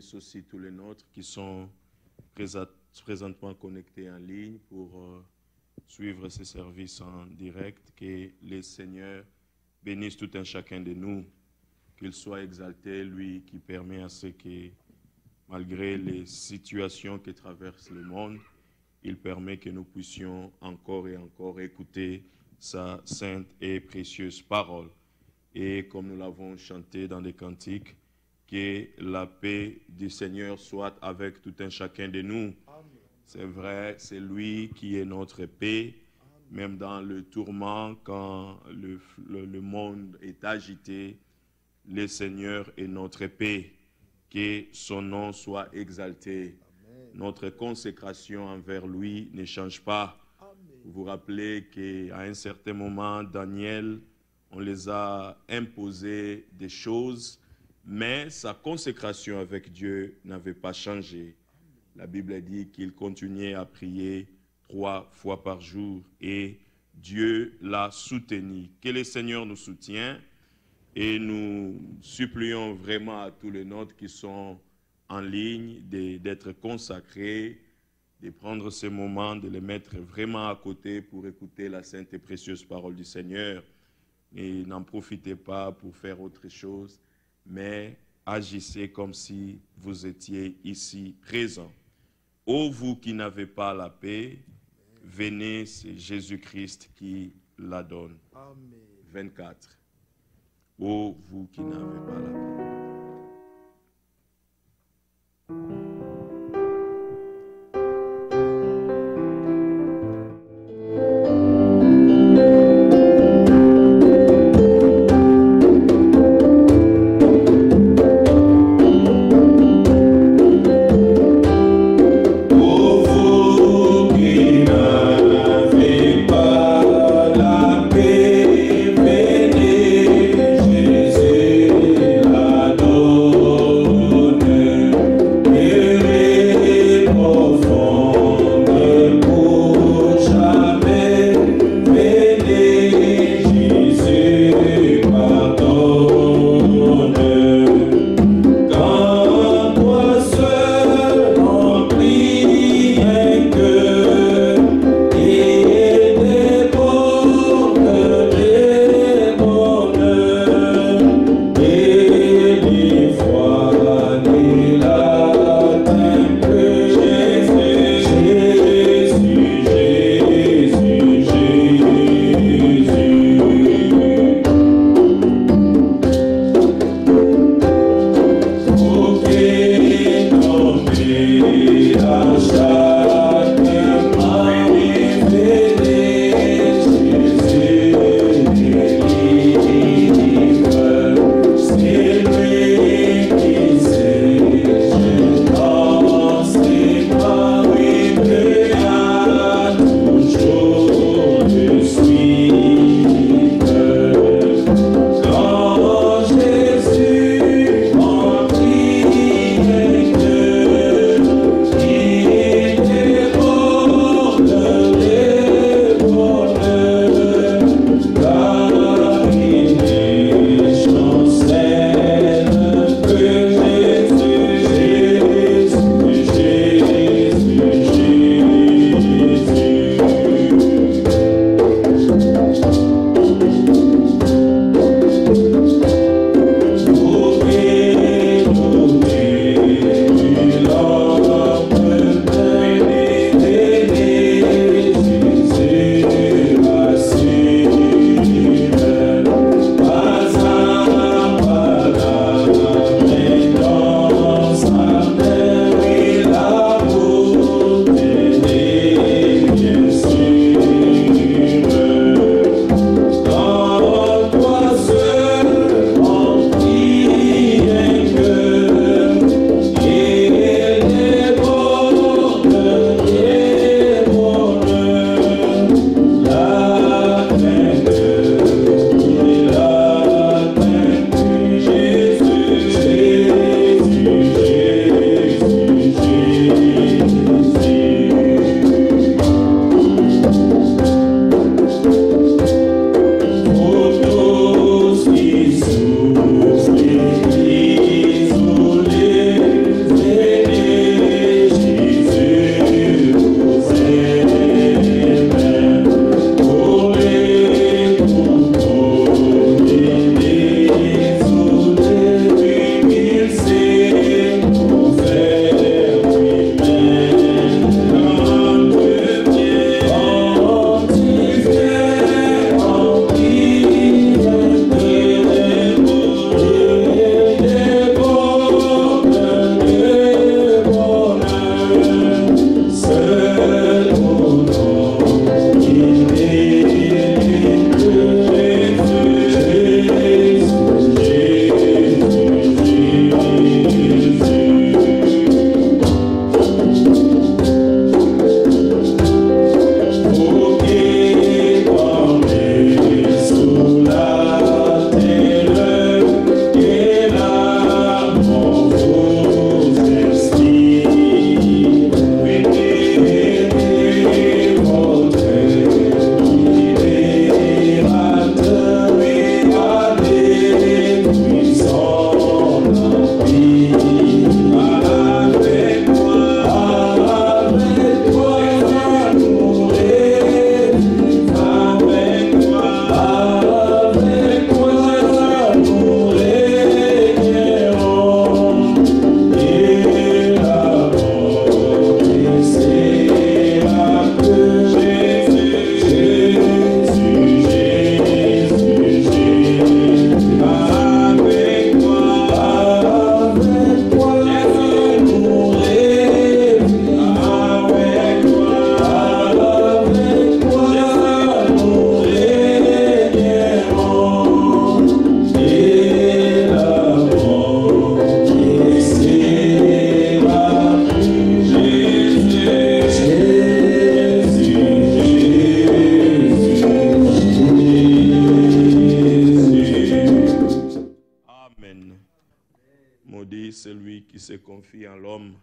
bénisse aussi tous les nôtres qui sont présentement connectés en ligne pour suivre ces services en direct. Que les seigneurs bénissent tout un chacun de nous, qu'il soit exalté, lui qui permet à ceux qui, malgré les situations qui traversent le monde, il permet que nous puissions encore et encore écouter sa sainte et précieuse parole. Et comme nous l'avons chanté dans des cantiques, que la paix du Seigneur soit avec tout un chacun de nous. C'est vrai, c'est lui qui est notre paix, même dans le tourment, quand le monde est agité, le Seigneur est notre paix. Que son nom soit exalté. Amen. Notre consécration envers lui ne change pas. Amen. Vous vous rappelez qu'à un certain moment, Daniel, on les a imposé des choses, mais sa consécration avec Dieu n'avait pas changé. La Bible dit qu'il continuait à prier 3 fois par jour et Dieu l'a soutenu. Que le Seigneur nous soutient. Et nous supplions vraiment à tous les nôtres qui sont en ligne d'être consacrés, de prendre ces moments, de les mettre vraiment à côté pour écouter la sainte et précieuse parole du Seigneur. Et n'en profitez pas pour faire autre chose, mais agissez comme si vous étiez ici présents. Ô vous qui n'avez pas la paix, venez, c'est Jésus-Christ qui la donne. Amen. 24. Ô vous qui n'avez pas la paix. confie en l'homme,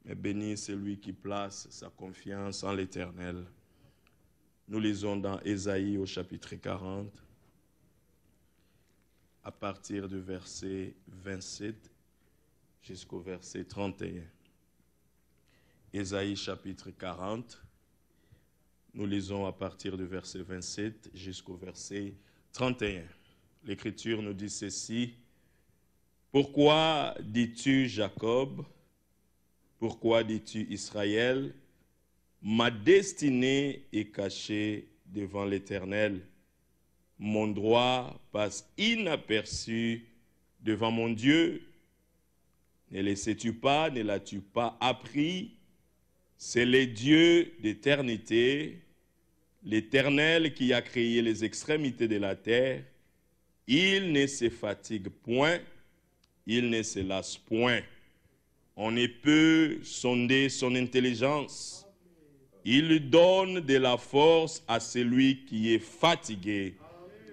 mais béni celui qui place sa confiance en l'Éternel. Nous lisons dans Ésaïe au chapitre 40, à partir du verset 27 jusqu'au verset 31. Ésaïe chapitre 40, nous lisons à partir du verset 27 jusqu'au verset 31. L'Écriture nous dit ceci: « Pourquoi dis-tu Jacob? Pourquoi dis-tu Israël? Ma destinée est cachée devant l'Éternel. Mon droit passe inaperçu devant mon Dieu. Ne le sais-tu pas, ne l'as-tu pas appris? C'est le Dieu d'éternité, l'Éternel qui a créé les extrémités de la terre. Il ne se fatigue point, il ne se lasse point. On ne peut sonder son intelligence. Il donne de la force à celui qui est fatigué.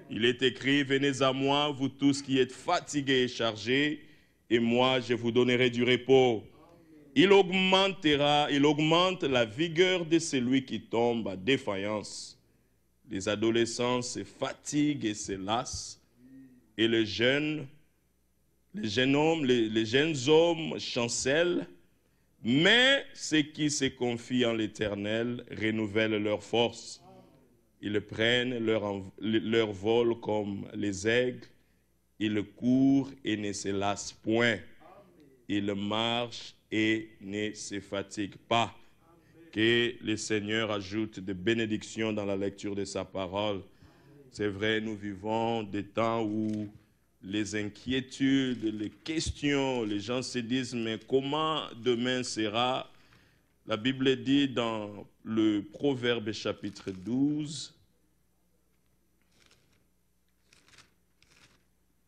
Il est écrit, venez à moi, vous tous qui êtes fatigués et chargés, et moi je vous donnerai du repos. Il augmente la vigueur de celui qui tombe à défaillance. Les adolescents se fatiguent et se lassent, et les jeunes hommes chancellent, mais ceux qui se confient en l'Éternel renouvellent leur force. Ils prennent leur vol comme les aigles, ils courent et ne se lassent point, ils marchent et ne se fatiguent pas. Que le Seigneur ajoute des bénédictions dans la lecture de sa parole. C'est vrai, nous vivons des temps où les inquiétudes, les questions, les gens se disent, mais comment demain sera? La Bible dit dans le Proverbe chapitre 12,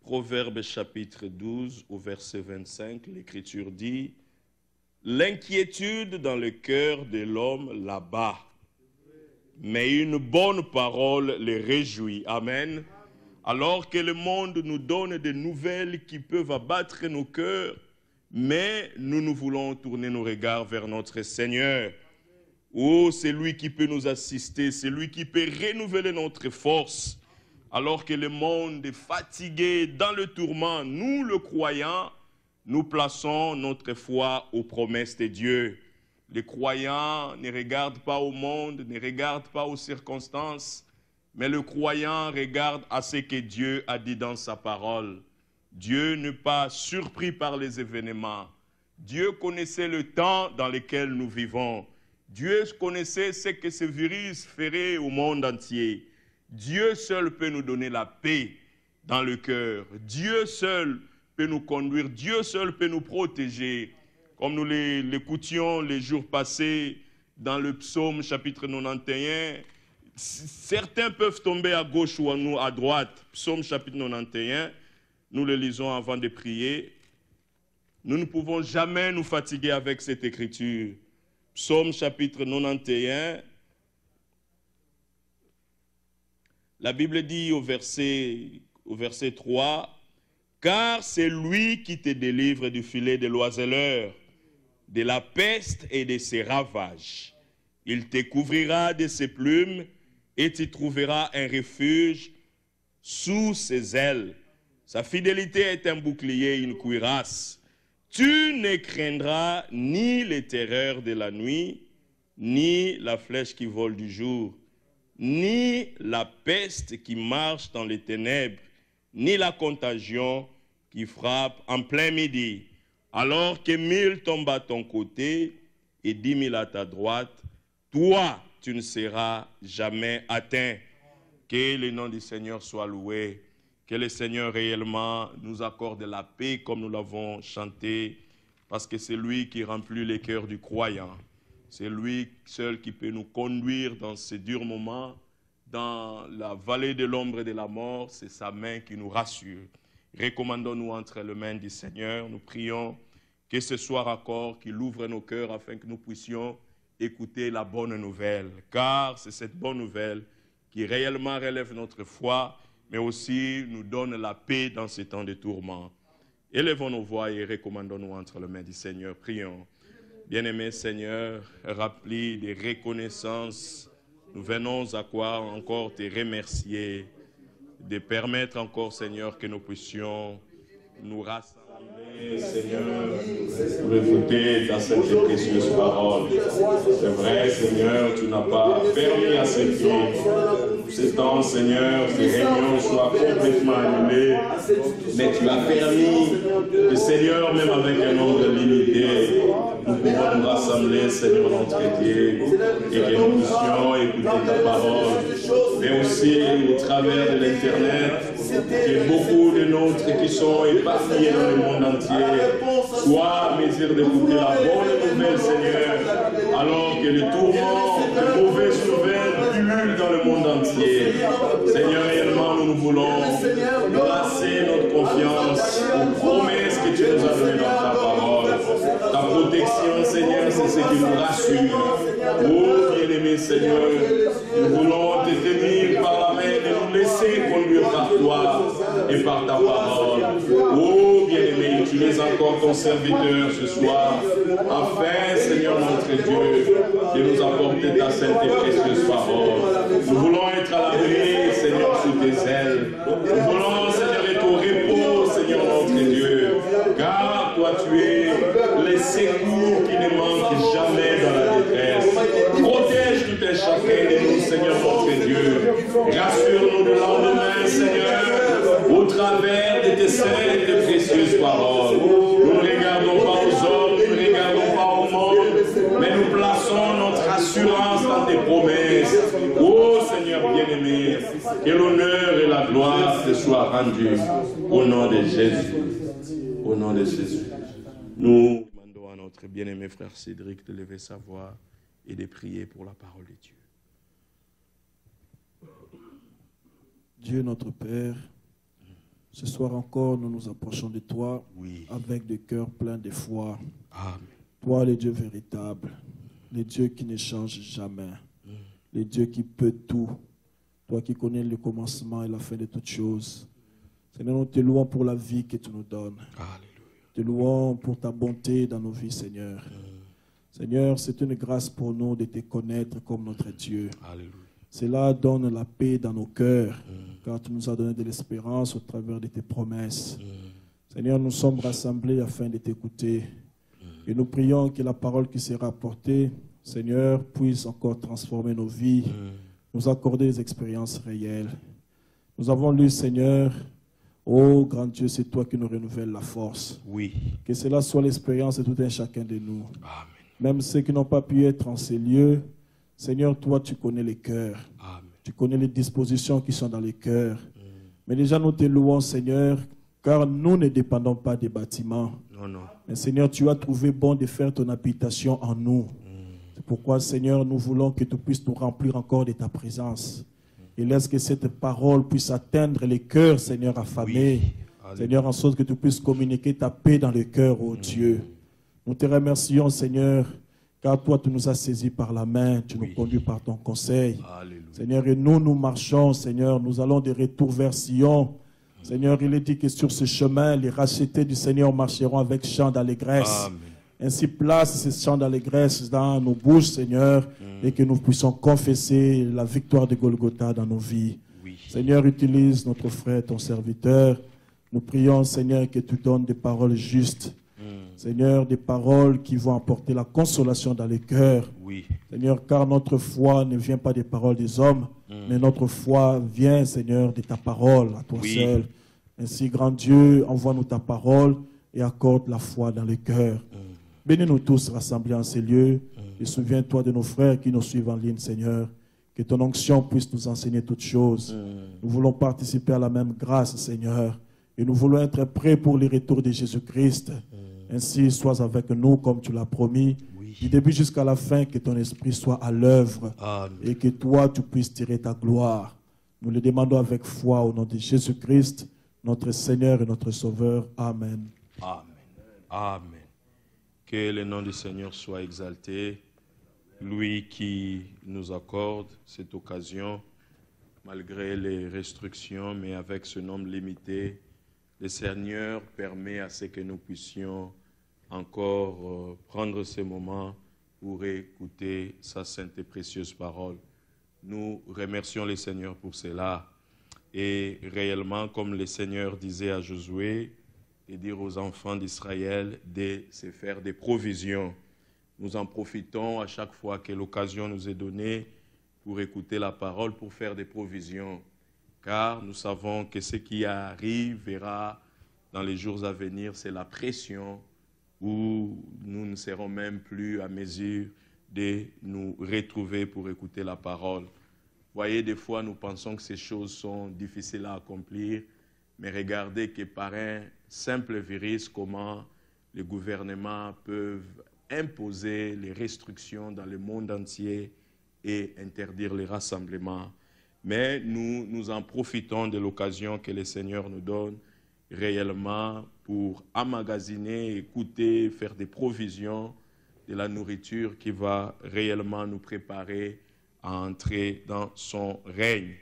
Proverbe chapitre 12 au verset 25, l'Écriture dit, « L'inquiétude dans le cœur de l'homme l'abat, mais une bonne parole les réjouit. » Amen. Alors que le monde nous donne des nouvelles qui peuvent abattre nos cœurs, mais nous voulons tourner nos regards vers notre Seigneur. Oh, c'est lui qui peut nous assister, c'est lui qui peut renouveler notre force. Alors que le monde est fatigué dans le tourment, nous, le croyant, nous plaçons notre foi aux promesses de Dieu. Les croyants ne regardent pas au monde, ne regardent pas aux circonstances, mais le croyant regarde à ce que Dieu a dit dans sa parole. Dieu n'est pas surpris par les événements. Dieu connaissait le temps dans lequel nous vivons. Dieu connaissait ce que ce virus ferait au monde entier. Dieu seul peut nous donner la paix dans le cœur. Dieu seul peut nous conduire. Dieu seul peut nous protéger. Comme nous l'écoutions les jours passés dans le psaume chapitre 91, certains peuvent tomber à gauche ou à droite. Psaume chapitre 91, nous le lisons avant de prier. Nous ne pouvons jamais nous fatiguer avec cette écriture. Psaume chapitre 91, la Bible dit au verset 3, « Car c'est lui qui te délivre du filet de l'oiseleur, de la peste et de ses ravages. Il te couvrira de ses plumes et tu trouveras un refuge sous ses ailes. Sa fidélité est un bouclier, une cuirasse. Tu ne craindras ni les terreurs de la nuit, ni la flèche qui vole du jour, ni la peste qui marche dans les ténèbres, ni la contagion qui frappe en plein midi. Alors que 1000 tombent à ton côté et 10 000 à ta droite, toi, tu ne seras jamais atteint. » Que le nom du Seigneur soit loué. Que le Seigneur réellement nous accorde la paix comme nous l'avons chanté, parce que c'est lui qui remplit les cœurs du croyant. C'est lui seul qui peut nous conduire dans ces durs moments, dans la vallée de l'ombre et de la mort. C'est sa main qui nous rassure. Recommandons-nous entre les mains du Seigneur. Nous prions que ce soir encore, qu'il ouvre nos cœurs afin que nous puissions écouter la bonne nouvelle. Car c'est cette bonne nouvelle qui réellement relève notre foi, mais aussi nous donne la paix dans ces temps de tourment. Élevons nos voix et recommandons-nous entre les mains du Seigneur. Prions. Bien-aimé Seigneur, rempli de reconnaissance, nous venons à quoi encore te remercier, de permettre encore, Seigneur, que nous puissions nous rassembler, Seigneur, pour écouter ta sainte et précieuse parole. C'est vrai, Seigneur, tu n'as pas permis à ce que ces temps, Seigneur, ces réunions soient complètement annulées, mais tu as permis que, Seigneur, même avec un nombre limité, nous pouvons nous rassembler, Seigneur, notre Dieu, et que nous puissions écouter ta parole, mais aussi au travers de l'Internet, que beaucoup de nôtres qui sont éparpillés dans le monde entier soient en mesure d'écouter la bonne nouvelle, Seigneur, alors que le tourment, de mauvaises nouvelles pullulent dans le monde entier. Seigneur, réellement, nous voulons placer notre confiance aux promesses que tu nous as données dans ta parole. Ta protection, Seigneur, c'est ce qui nous rassure. Oh, bien-aimé Seigneur, nous voulons te tenir par la main et nous laisser conduire par toi et par ta parole. Oh, bien-aimé, utilise encore ton serviteur ce soir, afin, Seigneur notre Dieu, de nous apporter ta sainte et précieuse parole. Nous voulons être à l'abri, Seigneur, sous tes ailes. Nous voulons, Seigneur, être au repos, Seigneur notre Dieu, car toi tu es les secours qui ne manquent jamais dans la détresse. Protège tout et chacun de nous, Seigneur notre Dieu. Rassure-nous le lendemain, Seigneur, au travers de tes saintes et précieuses paroles. Nous ne regardons pas aux hommes, nous ne regardons pas au monde, mais nous plaçons notre assurance dans tes promesses. Oh Seigneur bien-aimé, que l'honneur et la gloire te soient rendus au nom de Jésus. Au nom de Jésus. Nous demandons à notre bien-aimé frère Cédric de lever sa voix et de prier pour la parole de Dieu. Dieu notre Père, ce soir encore nous nous approchons de toi avec des cœurs pleins de foi. Amen. Toi le Dieu véritable, le Dieu qui ne change jamais, le Dieu qui peut tout, toi qui connais le commencement et la fin de toutes choses. Seigneur, nous te louons pour la vie que tu nous donnes. Alléluia. Te louons pour ta bonté dans nos vies, Seigneur. Seigneur, c'est une grâce pour nous de te connaître comme notre Dieu. Alléluia. Cela donne la paix dans nos cœurs, car tu nous as donné de l'espérance au travers de tes promesses. Seigneur, nous sommes rassemblés afin de t'écouter. Et nous prions que la parole qui sera apportée, Seigneur, puisse encore transformer nos vies, nous accorder des expériences réelles. Nous avons lu, Seigneur, oh grand Dieu, c'est toi qui nous renouvelles la force. Oui. Que cela soit l'expérience de tout un chacun de nous. Amen. Même ceux qui n'ont pas pu être en ces lieux, Seigneur, toi, tu connais les cœurs. Amen. Tu connais les dispositions qui sont dans les cœurs. Mais déjà, nous te louons, Seigneur, car nous ne dépendons pas des bâtiments. Non, non. Mais Seigneur, tu as trouvé bon de faire ton habitation en nous. C'est pourquoi, Seigneur, nous voulons que tu puisses nous remplir encore de ta présence. Et laisse que cette parole puisse atteindre les cœurs, Seigneur, affamés. Oui. Seigneur, en sorte que tu puisses communiquer ta paix dans le cœur, ô Dieu. Nous te remercions, Seigneur, car toi, tu nous as saisis par la main, tu nous conduis par ton conseil. Alléluia. Seigneur, et nous marchons, Seigneur, nous allons de retour vers Sion. Seigneur, il est dit que sur ce chemin, les rachetés du Seigneur marcheront avec chant d'allégresse. Amen. Ainsi, place ce chant d'allégresse dans nos bouches, Seigneur, et que nous puissions confesser la victoire de Golgotha dans nos vies. Oui. Seigneur, utilise notre frère, ton serviteur. Nous prions, Seigneur, que tu donnes des paroles justes. Seigneur, des paroles qui vont apporter la consolation dans les cœurs. Oui. Seigneur, car notre foi ne vient pas des paroles des hommes, mais notre foi vient, Seigneur, de ta parole, à toi seul. Ainsi, grand Dieu, envoie-nous ta parole et accorde la foi dans les cœurs. Bénis-nous tous rassemblés en ces lieux et souviens-toi de nos frères qui nous suivent en ligne, Seigneur. Que ton onction puisse nous enseigner toutes choses. Nous voulons participer à la même grâce, Seigneur, et nous voulons être prêts pour le retour de Jésus-Christ. Ainsi, sois avec nous comme tu l'as promis. Du début jusqu'à la fin, que ton esprit soit à l'œuvre et que toi, tu puisses tirer ta gloire. Nous le demandons avec foi au nom de Jésus-Christ, notre Seigneur et notre Sauveur. Amen. Amen. Amen. Que le nom du Seigneur soit exalté. Lui qui nous accorde cette occasion, malgré les restrictions, mais avec ce nombre limité, le Seigneur permet à ce que nous puissions encore prendre ce moment pour écouter sa sainte et précieuse parole. Nous remercions le Seigneur pour cela. Et réellement, comme le Seigneur disait à Josué, de dire aux enfants d'Israël de se faire des provisions. Nous en profitons à chaque fois que l'occasion nous est donnée pour écouter la parole, pour faire des provisions. Car nous savons que ce qui arrivera dans les jours à venir, c'est la pression où nous ne serons même plus à mesure de nous retrouver pour écouter la parole. Vous voyez, des fois, nous pensons que ces choses sont difficiles à accomplir, mais regardez que par un simple virus, comment les gouvernements peuvent imposer les restrictions dans le monde entier et interdire les rassemblements. Mais nous en profitons de l'occasion que le Seigneur nous donne réellement pour emmagasiner, écouter, faire des provisions de la nourriture qui va réellement nous préparer à entrer dans son règne.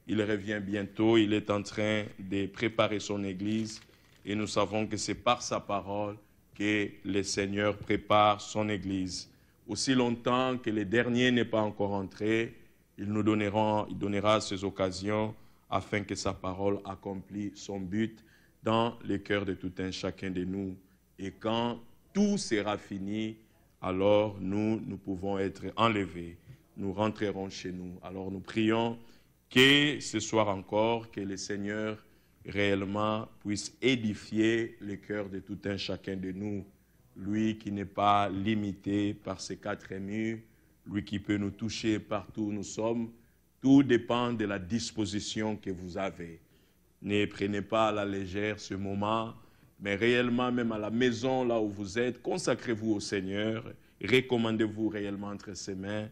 Il revient bientôt, il est en train de préparer son Église et nous savons que c'est par sa parole que le Seigneur prépare son Église. Aussi longtemps que le dernier n'est pas encore entré, il donnera ces occasions afin que sa parole accomplisse son but dans le cœur de tout un chacun de nous. Et quand tout sera fini, alors nous pouvons être enlevés. Nous rentrerons chez nous. Alors nous prions que ce soir encore, que le Seigneur réellement puisse édifier le cœur de tout un chacun de nous. Lui qui n'est pas limité par ses quatre murs, lui qui peut nous toucher partout où nous sommes. Tout dépend de la disposition que vous avez. Ne prenez pas à la légère ce moment, mais réellement, même à la maison, là où vous êtes, consacrez-vous au Seigneur, recommandez-vous réellement entre ses mains,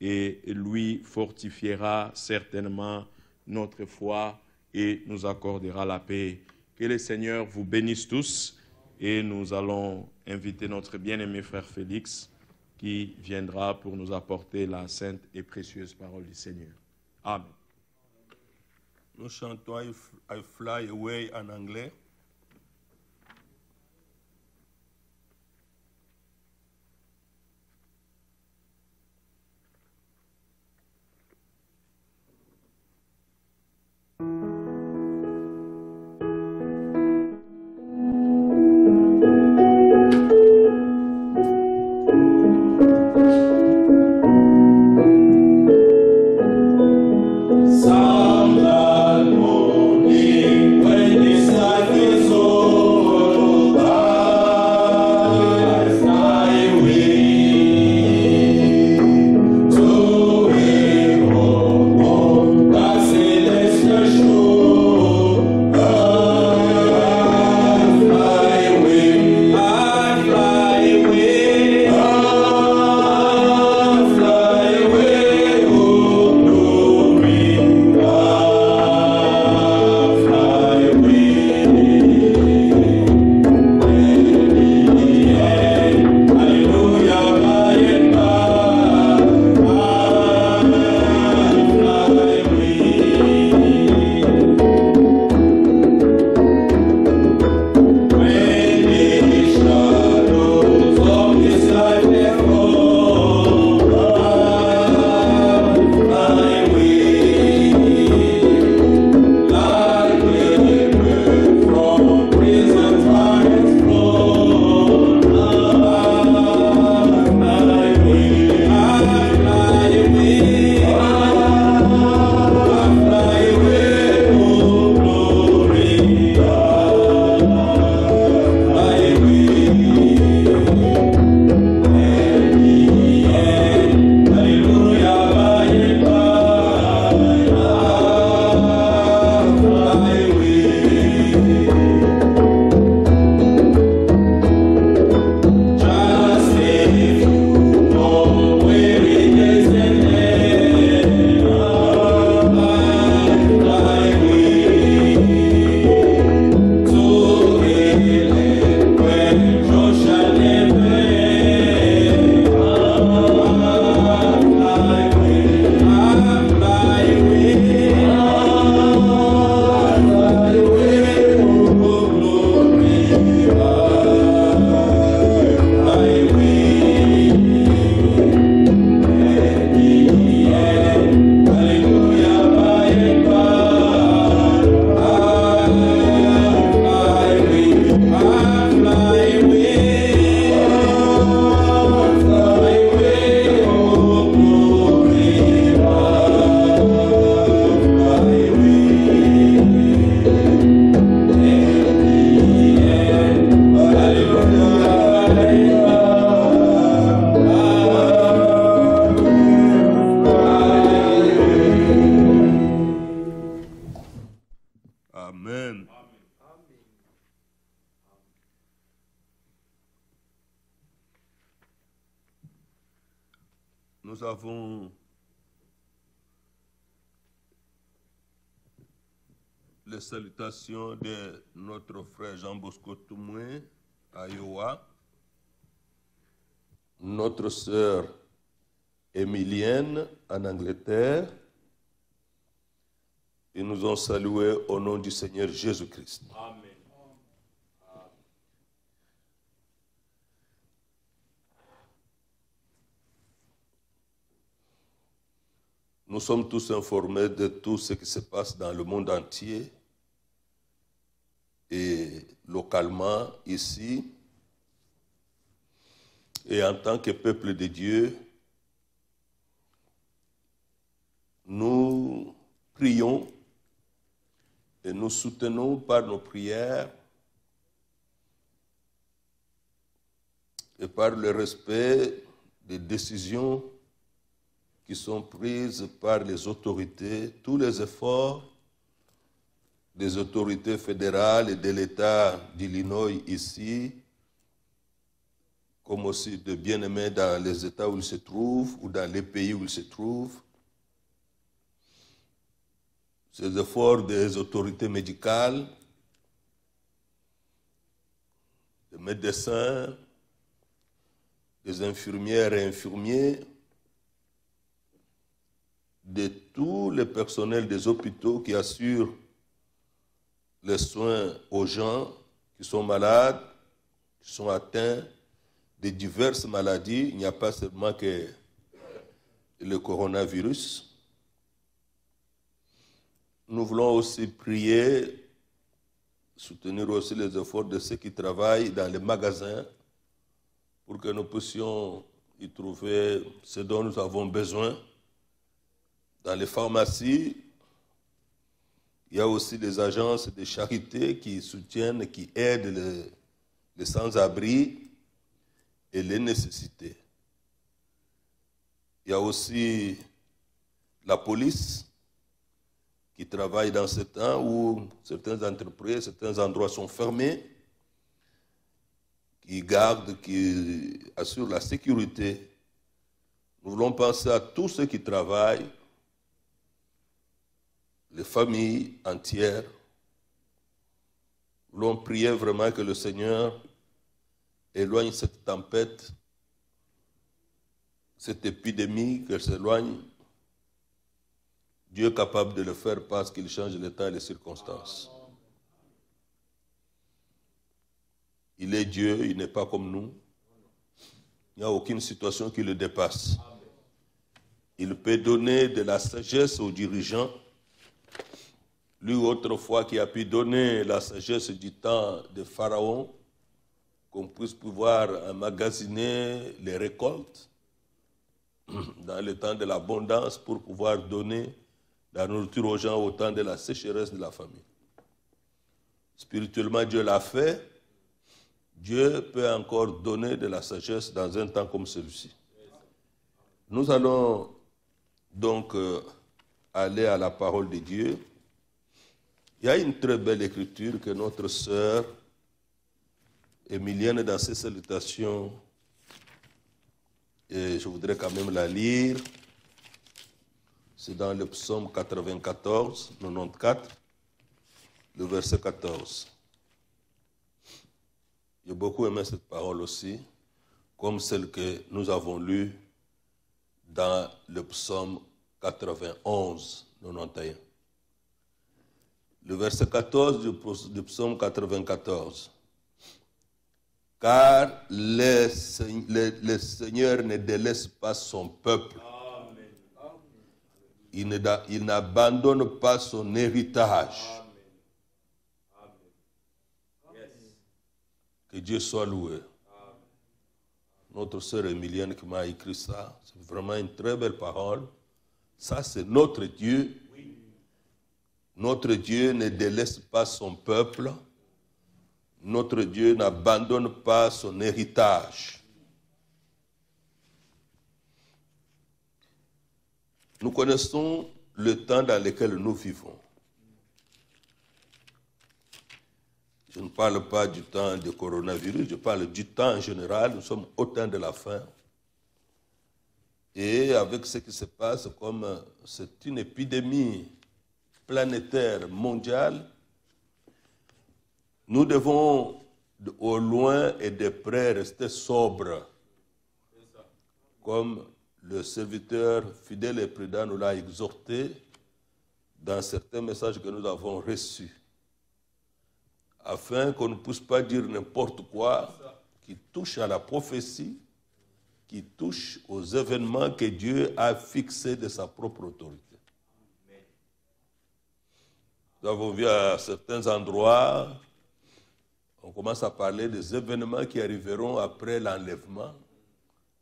et lui fortifiera certainement notre foi et nous accordera la paix. Que le Seigneur vous bénisse tous, et nous allons inviter notre bien-aimé frère Félix qui viendra pour nous apporter la sainte et précieuse parole du Seigneur. Amen. Nous chantons I Fly Away en anglais. Sound the morning when it's like nous avons les salutations de notre frère Jean Bosco Toumoué à Iowa, notre sœur Émilienne en Angleterre, et nous ont salués au nom du Seigneur Jésus-Christ. Amen. Nous sommes tous informés de tout ce qui se passe dans le monde entier et localement ici. Et en tant que peuple de Dieu, nous prions et nous soutenons par nos prières et par le respect des décisions qui sont prises par les autorités, tous les efforts des autorités fédérales et de l'État d'Illinois ici, comme aussi de bien-aimés dans les États où ils se trouvent ou dans les pays où ils se trouvent. Ces efforts des autorités médicales, des médecins, des infirmières et infirmiers, de tous les personnels des hôpitaux qui assurent les soins aux gens qui sont malades, qui sont atteints de diverses maladies. Il n'y a pas seulement que le coronavirus. Nous voulons aussi prier, soutenir aussi les efforts de ceux qui travaillent dans les magasins pour que nous puissions y trouver ce dont nous avons besoin. Dans les pharmacies, il y a aussi des agences de charité qui soutiennent, qui aident les sans-abri et les nécessités. Il y a aussi la police qui travaille dans ce temps où certaines entreprises, certains endroits sont fermés, qui gardent, qui assurent la sécurité. Nous voulons penser à tous ceux qui travaillent, les familles entières. Nous voulons prier vraiment que le Seigneur éloigne cette tempête, cette épidémie, qu'elle s'éloigne. Dieu est capable de le faire parce qu'il change les temps et les circonstances. Il est Dieu, il n'est pas comme nous. Il n'y a aucune situation qui le dépasse. Il peut donner de la sagesse aux dirigeants. Lui, autrefois, qui a pu donner la sagesse du temps de Pharaon, qu'on puisse pouvoir emmagasiner les récoltes dans le temps de l'abondance pour pouvoir donner la nourriture aux gens au temps de la sécheresse de la famine. Spirituellement, Dieu l'a fait. Dieu peut encore donner de la sagesse dans un temps comme celui-ci. Nous allons donc aller à la parole de Dieu. Il y a une très belle écriture que notre sœur Émilienne, dans ses salutations, et je voudrais quand même la lire. C'est dans le psaume 94, 94, le verset 14. J'ai beaucoup aimé cette parole aussi, comme celle que nous avons lue dans le psaume 91, 91. Le verset 14 du psaume 94. Car le Seigneur ne délaisse pas son peuple. Il n'abandonne pas son héritage. Que Dieu soit loué. Notre sœur Émilienne qui m'a écrit ça, c'est vraiment une très belle parole. Ça, c'est notre Dieu. Notre Dieu ne délaisse pas son peuple. Notre Dieu n'abandonne pas son héritage. Nous connaissons le temps dans lequel nous vivons. Je ne parle pas du temps du coronavirus, je parle du temps en général. Nous sommes au temps de la fin. Et avec ce qui se passe, comme c'est une épidémie planétaire, mondiale, nous devons au loin et de près rester sobres, comme le serviteur fidèle et prudent nous l'a exhorté dans certains messages que nous avons reçus, afin qu'on ne puisse pas dire n'importe quoi qui touche à la prophétie, qui touche aux événements que Dieu a fixés de sa propre autorité. Nous avons vu à certains endroits, on commence à parler des événements qui arriveront après l'enlèvement,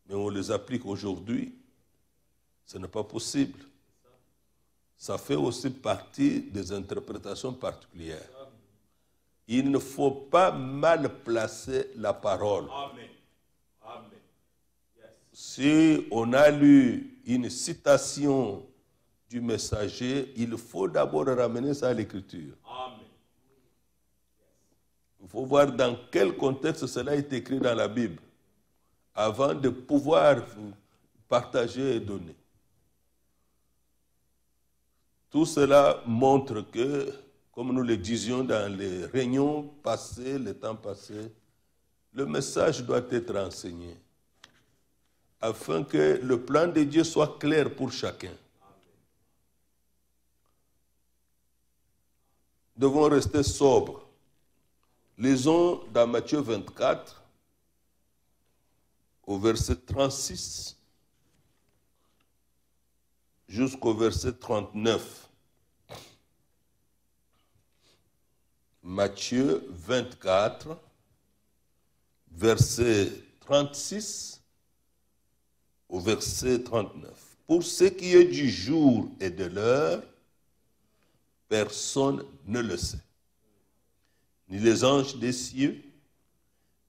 mais on les applique aujourd'hui. Ce n'est pas possible. Ça fait aussi partie des interprétations particulières. Il ne faut pas mal placer la parole. Amen. Amen. Yes. Si on a lu une citation du messager, il faut d'abord ramener ça à l'écriture. Amen. Il faut voir dans quel contexte cela est écrit dans la Bible avant de pouvoir partager et donner. Tout cela montre que, comme nous le disions dans les réunions passées, les temps passés, le message doit être enseigné afin que le plan de Dieu soit clair pour chacun. Nous devons rester sobres. Lisons dans Matthieu 24, au verset 36 jusqu'au verset 39. Matthieu 24, verset 36 au verset 39. Pour ce qui est du jour et de l'heure, personne ne le sait. Ni les anges des cieux,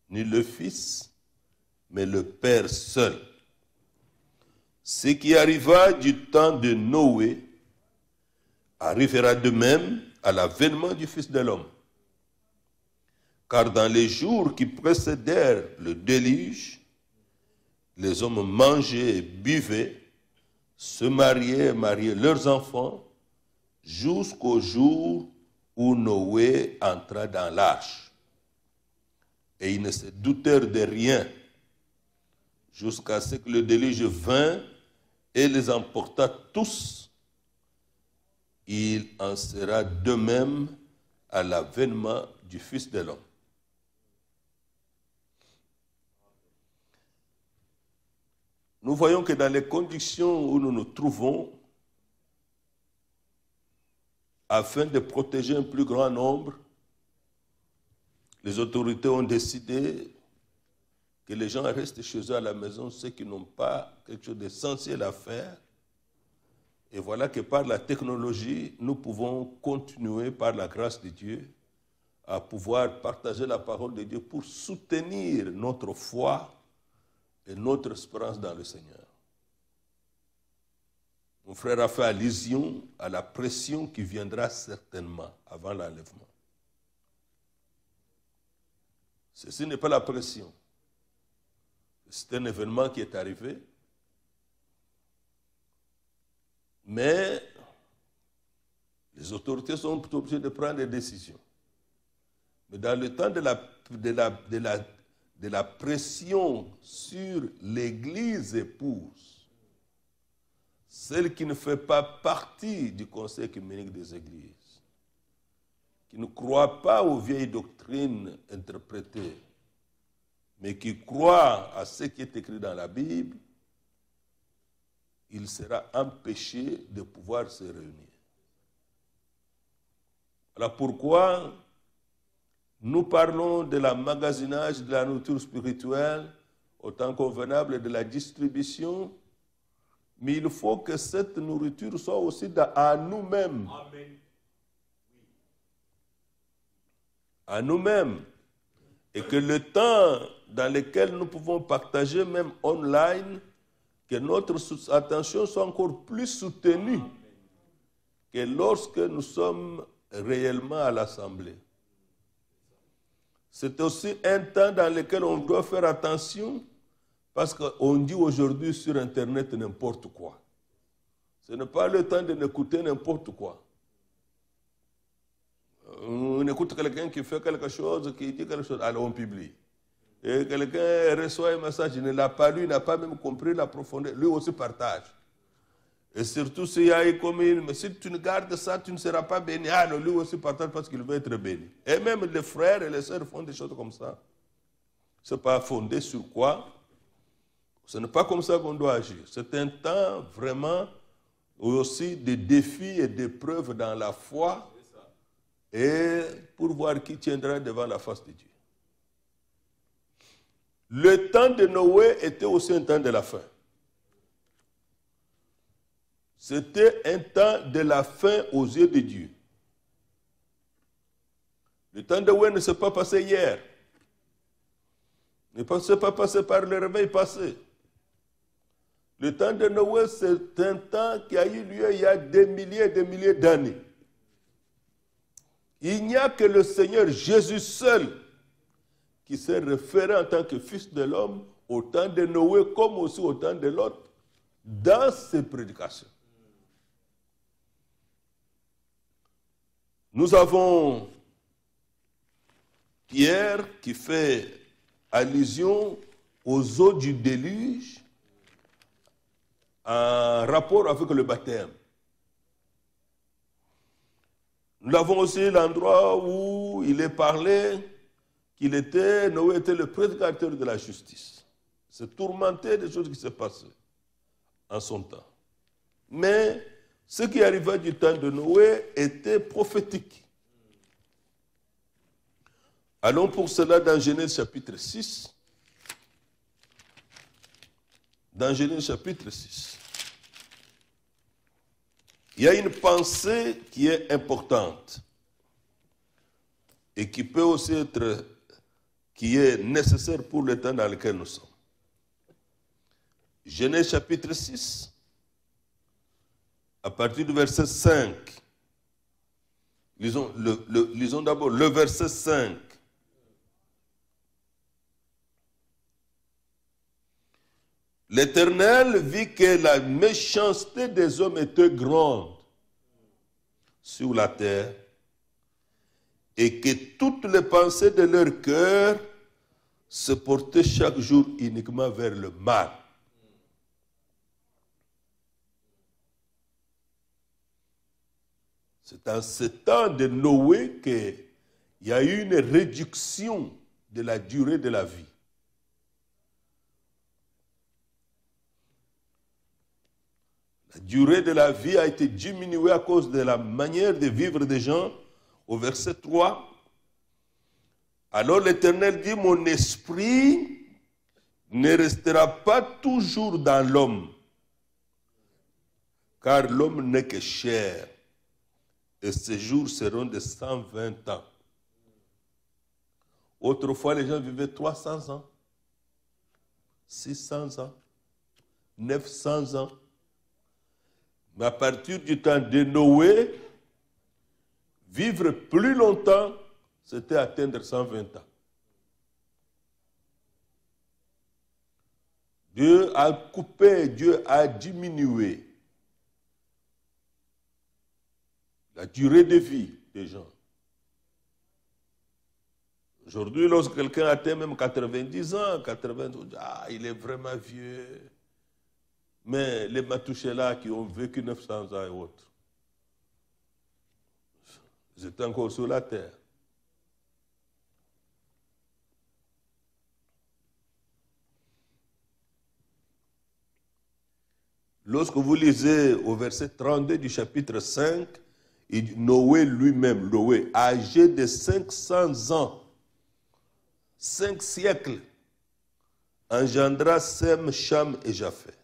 ni le Fils, mais le Père seul. Ce qui arriva du temps de Noé arrivera de même à l'avènement du Fils de l'homme. Car dans les jours qui précédèrent le déluge, les hommes mangeaient et buvaient, se mariaient et mariaient leurs enfants, jusqu'au jour où Noé entra dans l'arche. Et ils ne se doutèrent de rien, jusqu'à ce que le déluge vint et les emporta tous. Il en sera de même à l'avènement du Fils de l'homme. Nous voyons que dans les conditions où nous nous trouvons, afin de protéger un plus grand nombre, les autorités ont décidé que les gens restent chez eux à la maison, ceux qui n'ont pas quelque chose d'essentiel à faire. Et voilà que par la technologie, nous pouvons continuer, par la grâce de Dieu, à pouvoir partager la parole de Dieu pour soutenir notre foi et notre espérance dans le Seigneur. Mon frère a fait allusion à la pression qui viendra certainement avant l'enlèvement. Ceci n'est pas la pression. C'est un événement qui est arrivé. Mais les autorités sont obligées de prendre des décisions. Mais dans le temps de la pression sur l'Église épouse, celle qui ne fait pas partie du conseil œcuménique des églises, qui ne croit pas aux vieilles doctrines interprétées, mais qui croit à ce qui est écrit dans la Bible, il sera empêché de pouvoir se réunir. Voilà pourquoi nous parlons de l'emmagasinage de la nourriture spirituelle au temps convenable et de la distribution, mais il faut que cette nourriture soit aussi à nous-mêmes. Amen. À nous-mêmes. Et que le temps dans lequel nous pouvons partager, même online, que notre attention soit encore plus soutenue que lorsque nous sommes réellement à l'Assemblée. C'est aussi un temps dans lequel on doit faire attention Parce qu'on dit aujourd'hui sur Internet n'importe quoi. Ce n'est pas le temps de n'écouter n'importe quoi. On écoute quelqu'un qui fait quelque chose, qui dit quelque chose, alors on publie. Et quelqu'un reçoit un message, il ne l'a pas lu, il n'a pas même compris la profondeur, lui aussi partage. Et surtout s'il y a une commune, mais si tu ne gardes ça, tu ne seras pas béni. Alors lui aussi partage parce qu'il veut être béni. Et même les frères et les sœurs font des choses comme ça. Ce n'est pas fondé sur quoi? Ce n'est pas comme ça qu'on doit agir. C'est un temps vraiment aussi de défis et d'épreuves dans la foi et pour voir qui tiendra devant la face de Dieu. Le temps de Noé était aussi un temps de la fin. C'était un temps de la fin aux yeux de Dieu. Le temps de Noé ne s'est pas passé hier. Ne s'est pas passé par le réveil passé. Le temps de Noé, c'est un temps qui a eu lieu il y a des milliers et des milliers d'années. Il n'y a que le Seigneur Jésus seul qui s'est référé en tant que fils de l'homme au temps de Noé comme aussi au temps de l'autre dans ses prédications. Nous avons Pierre qui fait allusion aux eaux du déluge en rapport avec le baptême. Nous avons aussi l'endroit où il est parlé Noé était le prédicateur de la justice. C'est tourmenté des choses qui se passaient en son temps. Mais ce qui arriva du temps de Noé était prophétique. Allons pour cela dans Genèse chapitre 6. Dans Genèse chapitre 6. Il y a une pensée qui est importante et qui peut aussi être, qui est nécessaire pour le temps dans lequel nous sommes. Genèse chapitre 6, à partir du verset 5. Lisons d'abord le verset 5. L'Éternel vit que la méchanceté des hommes était grande sur la terre et que toutes les pensées de leur cœur se portaient chaque jour uniquement vers le mal. C'est en ce temps de Noé qu'il y a eu une réduction de la durée de la vie. La durée de la vie a été diminuée à cause de la manière de vivre des gens. Au verset 3, alors l'Éternel dit, mon esprit ne restera pas toujours dans l'homme, car l'homme n'est que chair, et ses jours seront de 120 ans. Autrefois, les gens vivaient 300 ans, 600 ans, 900 ans. Mais à partir du temps de Noé, vivre plus longtemps, c'était atteindre 120 ans. Dieu a coupé, Dieu a diminué la durée de vie des gens. Aujourd'hui, lorsque quelqu'un atteint même 90 ans, 80 ans, il est vraiment vieux. Mais les Matouchélas qui ont vécu 900 ans et autres, ils étaient encore sur la terre. Lorsque vous lisez au verset 32 du chapitre 5, il dit, Noé lui-même, Noé, âgé de 500 ans, 5 siècles, engendra Sem, Cham et Japheth.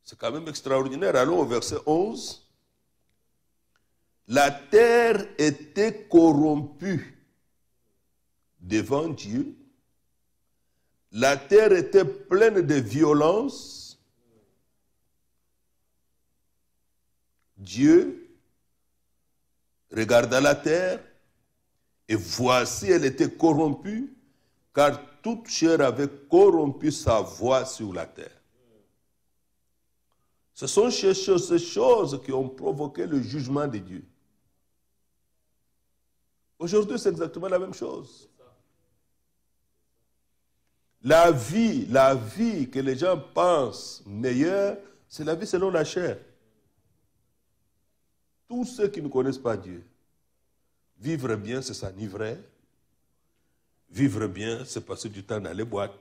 C'est quand même extraordinaire. Allons au verset 11. La terre était corrompue devant Dieu. La terre était pleine de violence Dieu regarda la terre, et voici, elle était corrompue, car toute chair avait corrompu sa voie sur la terre. Ce sont ces choses qui ont provoqué le jugement de Dieu. Aujourd'hui, c'est exactement la même chose. La vie que les gens pensent meilleure, c'est la vie selon la chair. Tous ceux qui ne connaissent pas Dieu, vivre bien, c'est s'enivrer. Vivre bien, c'est passer du temps dans les boîtes.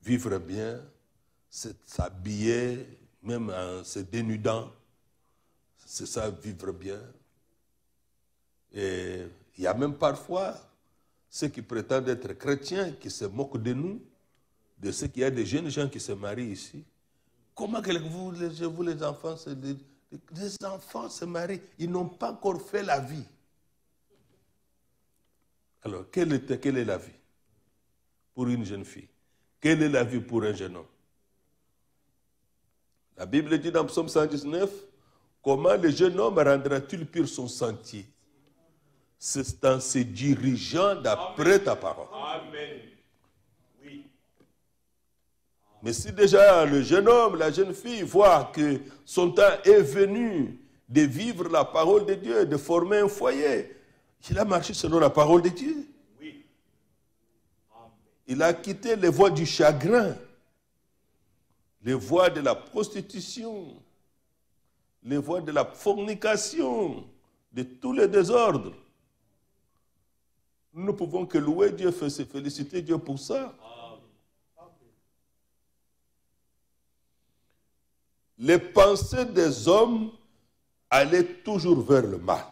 Vivre bien, c'est s'habiller, même en se dénudant. C'est ça, vivre bien. Et il y a même parfois ceux qui prétendent être chrétiens, qui se moquent de nous, de ce qu'il y a des jeunes gens qui se marient ici. Comment que vous les enfants, les enfants se marient, ils n'ont pas encore fait la vie. Alors, quelle est la vie pour une jeune fille? Quelle est la vie pour un jeune homme? La Bible dit dans Psaume 119, comment le jeune homme rendra-t-il pur son sentier? C'est en se dirigeant d'après ta parole. Amen. Oui. Mais si déjà le jeune homme, la jeune fille voit que son temps est venu de vivre la parole de Dieu, de former un foyer, il a marché selon la parole de Dieu. Oui. Il a quitté les voies du chagrin, les voies de la prostitution, les voies de la fornication, de tous les désordres. Nous ne pouvons que louer Dieu, féliciter Dieu pour ça. Les pensées des hommes allaient toujours vers le mal.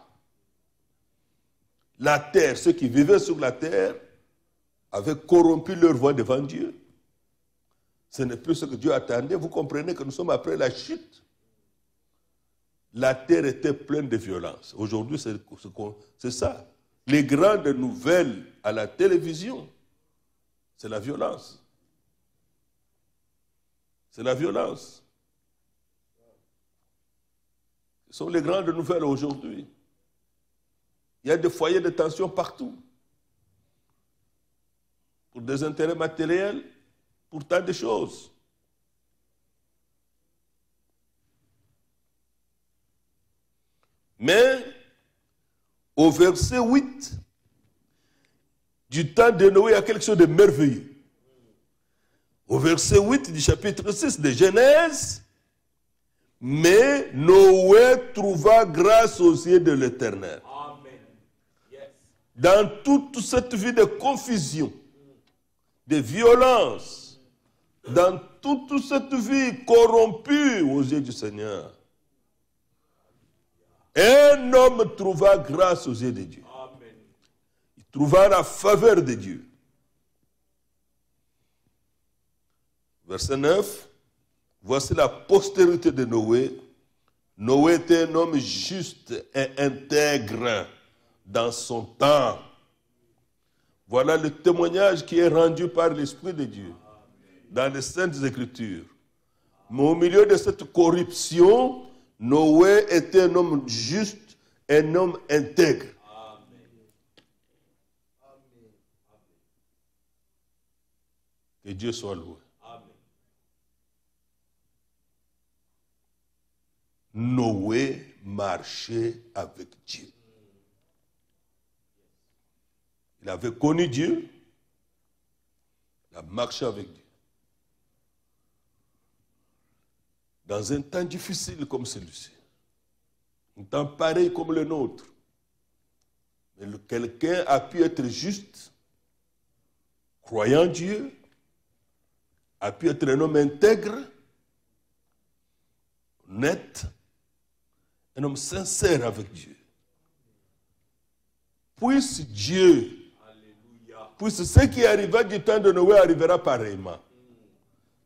La terre, ceux qui vivaient sur la terre, avaient corrompu leur voie devant Dieu. Ce n'est plus ce que Dieu attendait. Vous comprenez que nous sommes après la chute. La terre était pleine de violence. Aujourd'hui, c'est ça. Les grandes nouvelles à la télévision, c'est la violence. C'est la violence. Ce sont les grandes nouvelles aujourd'hui. Il y a des foyers de tension partout. Pour des intérêts matériels, pour tant de choses. Mais, au verset 8, du temps de Noé, il y a quelque chose de merveilleux. Au verset 8 du chapitre 6 de Genèse, mais Noé trouva grâce aux yeux de l'Éternel. Dans toute cette vie de confusion, de violence, dans toute cette vie corrompue aux yeux du Seigneur, un homme trouva grâce aux yeux de Dieu. Il trouva la faveur de Dieu. Verset 9, voici la postérité de Noé. Noé était un homme juste et intègre dans son temps. Voilà le témoignage qui est rendu par l'Esprit de Dieu dans les Saintes Écritures. Mais au milieu de cette corruption, Noé était un homme juste, un homme intègre. Que Dieu soit loué. Noé marchait avec Dieu. Il avait connu Dieu, il a marché avec Dieu. Dans un temps difficile comme celui-ci, un temps pareil comme le nôtre, mais quelqu'un a pu être juste, croyant Dieu, a pu être un homme intègre, honnête, un homme sincère avec Dieu. Puisse Dieu, puisse ce qui arriva du temps de Noé arrivera pareillement.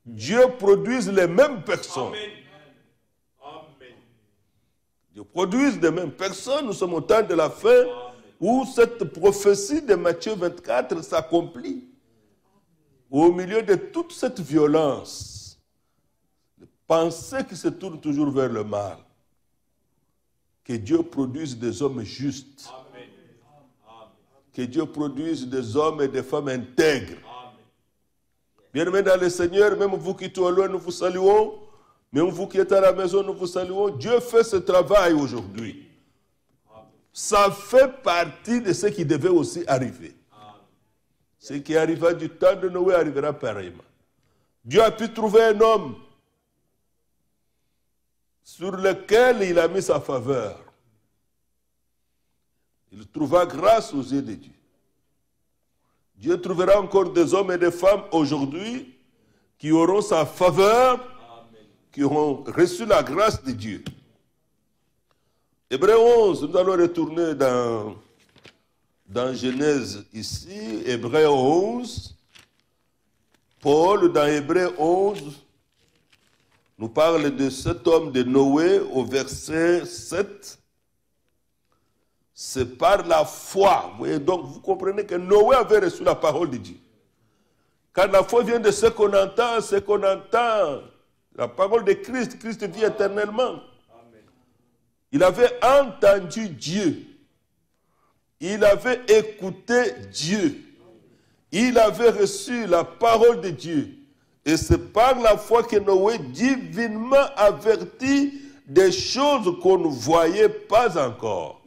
Dieu produise les mêmes personnes. Amen. Dieu produise les mêmes personnes. Nous sommes au temps de la fin où cette prophétie de Matthieu 24 s'accomplit. Au milieu de toute cette violence, les pensées qui se tournent toujours vers le mal, Que Dieu produise des hommes justes. Amen. Que Dieu produise des hommes et des femmes intègres. Bien-aimés dans le Seigneur, même vous qui êtes au loin, nous vous saluons. Même vous qui êtes à la maison, nous vous saluons. Dieu fait ce travail aujourd'hui. Ça fait partie de ce qui devait aussi arriver. Ce qui arriva du temps de Noé arrivera pareillement. Dieu a pu trouver un homme sur lequel il a mis sa faveur. Il trouva grâce aux yeux de Dieu. Dieu trouvera encore des hommes et des femmes aujourd'hui qui auront sa faveur, qui auront reçu la grâce de Dieu. Hébreux 11, nous allons retourner dans Genèse ici, Hébreux 11. Paul, dans Hébreux 11, nous parle de cet homme de Noé au verset 7. C'est par la foi. Vous voyez, donc vous comprenez que Noé avait reçu la parole de Dieu. Quand la foi vient de ce qu'on entend, la parole de Christ, Christ vit éternellement. Amen. Il avait entendu Dieu. Il avait écouté Dieu. Il avait reçu la parole de Dieu. Et c'est par la foi que Noé, divinement averti des choses qu'on ne voyait pas encore.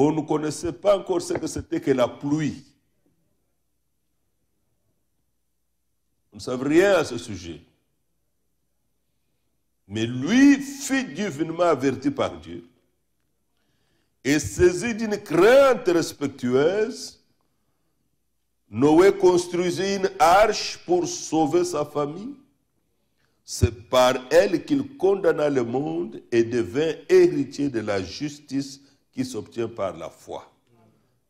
On ne connaissait pas encore ce que c'était que la pluie. On ne savait rien à ce sujet. Mais lui fut divinement averti par Dieu et saisi d'une crainte respectueuse, Noé construisit une arche pour sauver sa famille. C'est par elle qu'il condamna le monde et devint héritier de la justice qui s'obtient par la foi.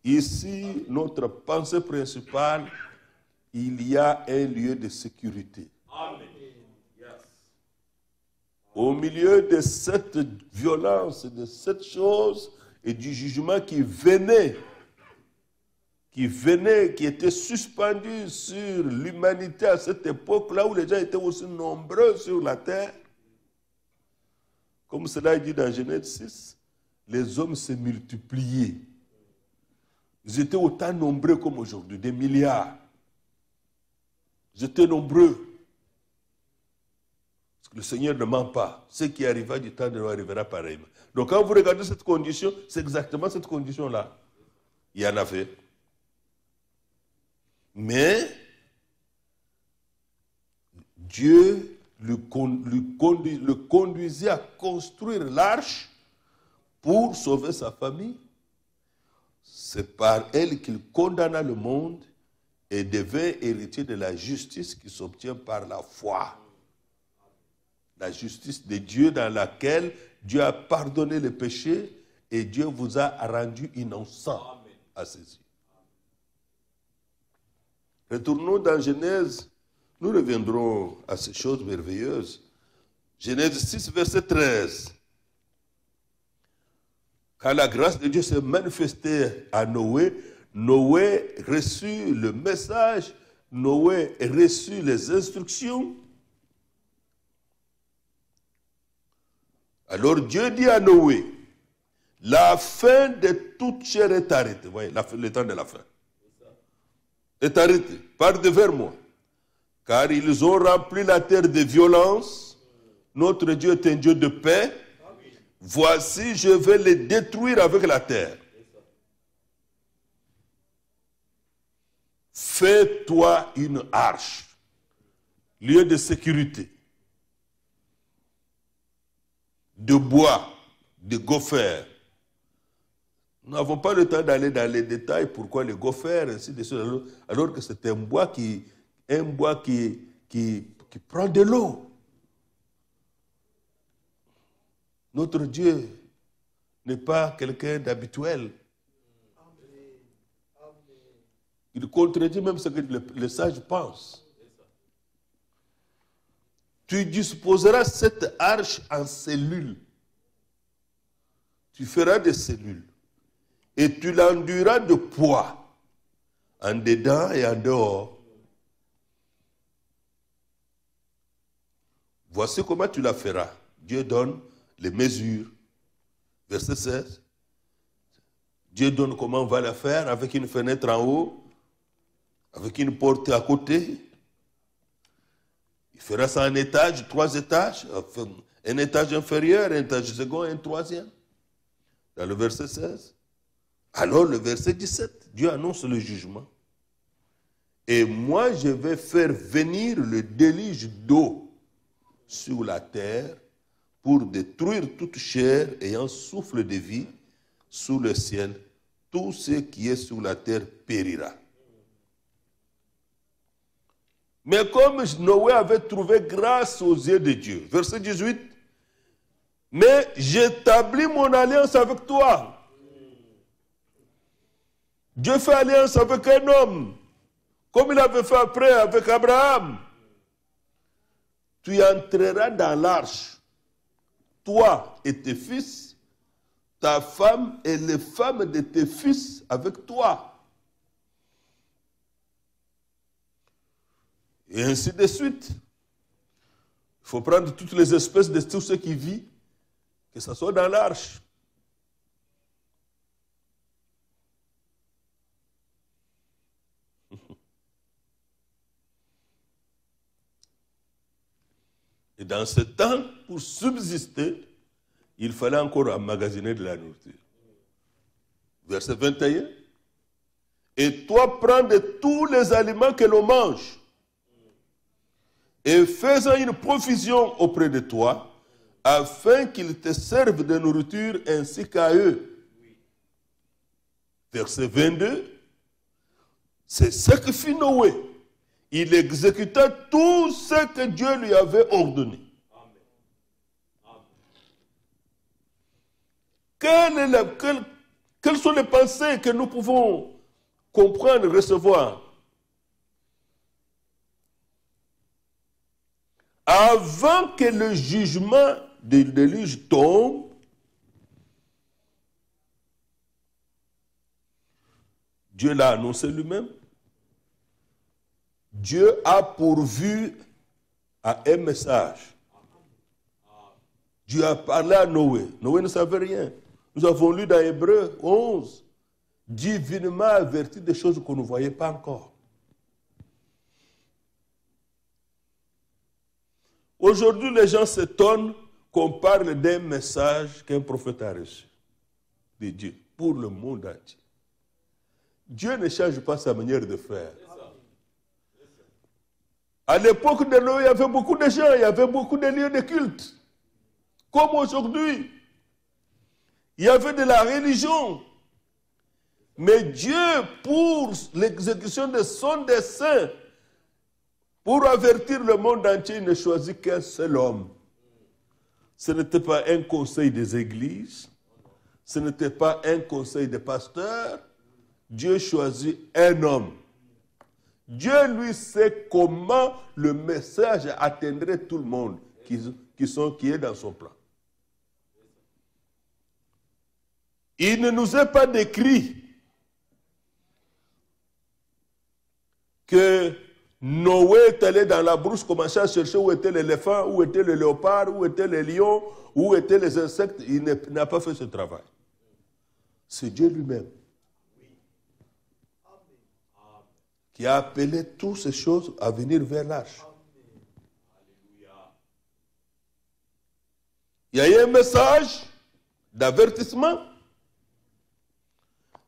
Ici, notre pensée principale, il y a un lieu de sécurité. Amen. Au milieu de cette violence, de cette chose et du jugement qui était suspendu sur l'humanité à cette époque-là où les gens étaient aussi nombreux sur la terre, comme cela est dit dans Genèse 6, les hommes se multipliaient. Ils étaient autant nombreux comme aujourd'hui, des milliards. Ils étaient nombreux. Parce que le Seigneur ne ment pas. Ce qui arriva du temps de Noé arrivera pareillement. Donc quand vous regardez cette condition, c'est exactement cette condition-là. Il y en avait. Mais Dieu le conduisait à construire l'arche pour sauver sa famille. C'est par elle qu'il condamna le monde et devint héritier de la justice qui s'obtient par la foi. La justice de Dieu dans laquelle Dieu a pardonné les péchés et Dieu vous a rendu innocent à ses yeux. Retournons dans Genèse, nous reviendrons à ces choses merveilleuses. Genèse 6, verset 13. Quand la grâce de Dieu s'est manifestée à Noé, Noé reçut le message, Noé reçut les instructions. Alors Dieu dit à Noé, la fin de toute chair est arrêtée. Vous voyez, le temps de la fin est arrêté. Partez vers moi. Car ils ont rempli la terre de violence. Notre Dieu est un Dieu de paix. Voici, je vais les détruire avec la terre. Fais-toi une arche, lieu de sécurité, de bois, de gophers. Nous n'avons pas le temps d'aller dans les détails, pourquoi les gophers, ainsi de suite, alors que c'est un bois qui prend de l'eau. Notre Dieu n'est pas quelqu'un d'habituel. Il contredit même ce que les sages pensent. Tu disposeras cette arche en cellules. Tu feras des cellules. Et tu l'enduiras de poids, en dedans et en dehors. Voici comment tu la feras. Dieu donne les mesures. Verset 16. Dieu donne comment on va la faire, avec une fenêtre en haut, avec une porte à côté. Il fera ça en étage, 3 étages, un étage inférieur, un étage second et un troisième. Dans le verset 16. Alors le verset 17, Dieu annonce le jugement. Et moi je vais faire venir le déluge d'eau sur la terre pour détruire toute chair ayant souffle de vie sous le ciel. Tout ce qui est sur la terre périra. Mais comme Noé avait trouvé grâce aux yeux de Dieu, verset 18, mais j'établis mon alliance avec toi. Dieu fait alliance avec un homme, comme il avait fait après avec Abraham. Tu entreras dans l'arche, toi et tes fils, ta femme et les femmes de tes fils avec toi. Et ainsi de suite. Il faut prendre toutes les espèces de tout ce qui vit, que ce soit dans l'arche. Et dans ce temps, pour subsister, il fallait encore emmagasiner de la nourriture. Verset 21. Et toi, prends de tous les aliments que l'on mange, et fais-en une provision auprès de toi, afin qu'ils te servent de nourriture ainsi qu'à eux. Verset 22. C'est ce que fit Noé. Il exécuta tout ce que Dieu lui avait ordonné. Quelles sont les pensées que nous pouvons comprendre, recevoir? Avant que le jugement du déluge tombe, Dieu l'a annoncé lui-même. Dieu a pourvu à un message. Dieu a parlé à Noé. Noé ne savait rien. Nous avons lu dans Hébreux 11, divinement averti des choses qu'on ne voyait pas encore. Aujourd'hui, les gens s'étonnent qu'on parle d'un message qu'un prophète a reçu de Dieu pour le monde entier. Dieu ne change pas sa manière de faire. À l'époque de Noé, il y avait beaucoup de gens, il y avait beaucoup de lieux de culte. Comme aujourd'hui, il y avait de la religion. Mais Dieu, pour l'exécution de son dessein, pour avertir le monde entier, il ne choisit qu'un seul homme. Ce n'était pas un conseil des églises, ce n'était pas un conseil des pasteurs. Dieu choisit un homme. Dieu, lui, sait comment le message atteindrait tout le monde qui est dans son plan. Il ne nous est pas décrit que Noé est allé dans la brousse, commencer à chercher où était l'éléphant, où était le léopard, où étaient les lions, où étaient les insectes. Il n'a pas fait ce travail. C'est Dieu lui-même qui a appelé toutes ces choses à venir vers l'arche. Il y a eu un message d'avertissement.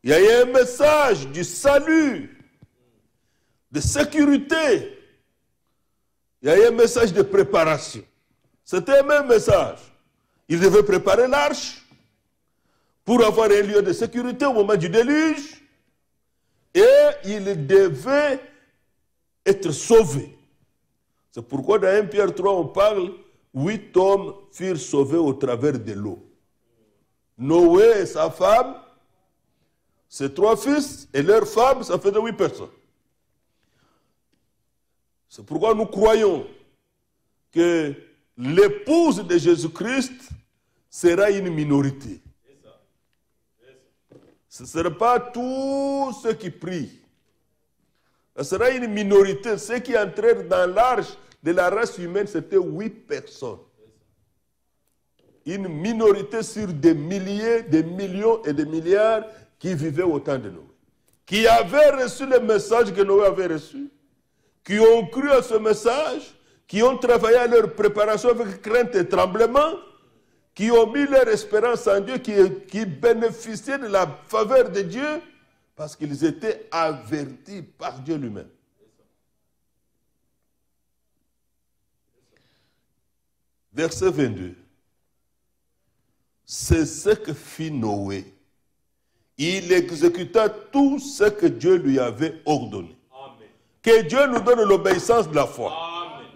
Il y a eu un message du salut, de sécurité. Il y a eu un message de préparation. C'était le même message. Il devait préparer l'arche pour avoir un lieu de sécurité au moment du déluge. Et il devait être sauvé. C'est pourquoi dans 1 Pierre 3, on parle 8 hommes furent sauvés au travers de l'eau. Noé et sa femme, ses 3 fils et leurs femmes, ça faisait 8 personnes. C'est pourquoi nous croyons que l'épouse de Jésus-Christ sera une minorité. Ce ne sera pas tous ceux qui prient. Ce sera une minorité. Ceux qui entrèrent dans l'arche de la race humaine, c'était 8 personnes. une minorité sur des milliers, des millions et des milliards qui vivaient au temps de Noé, qui avaient reçu le message que Noé avait reçu, qui ont cru à ce message, qui ont travaillé à leur préparation avec crainte et tremblement, qui ont mis leur espérance en Dieu, qui bénéficiaient de la faveur de Dieu, parce qu'ils étaient avertis par Dieu lui-même. Verset 22. C'est ce que fit Noé. Il exécuta tout ce que Dieu lui avait ordonné. Amen. Que Dieu nous donne l'obéissance de la foi. Amen.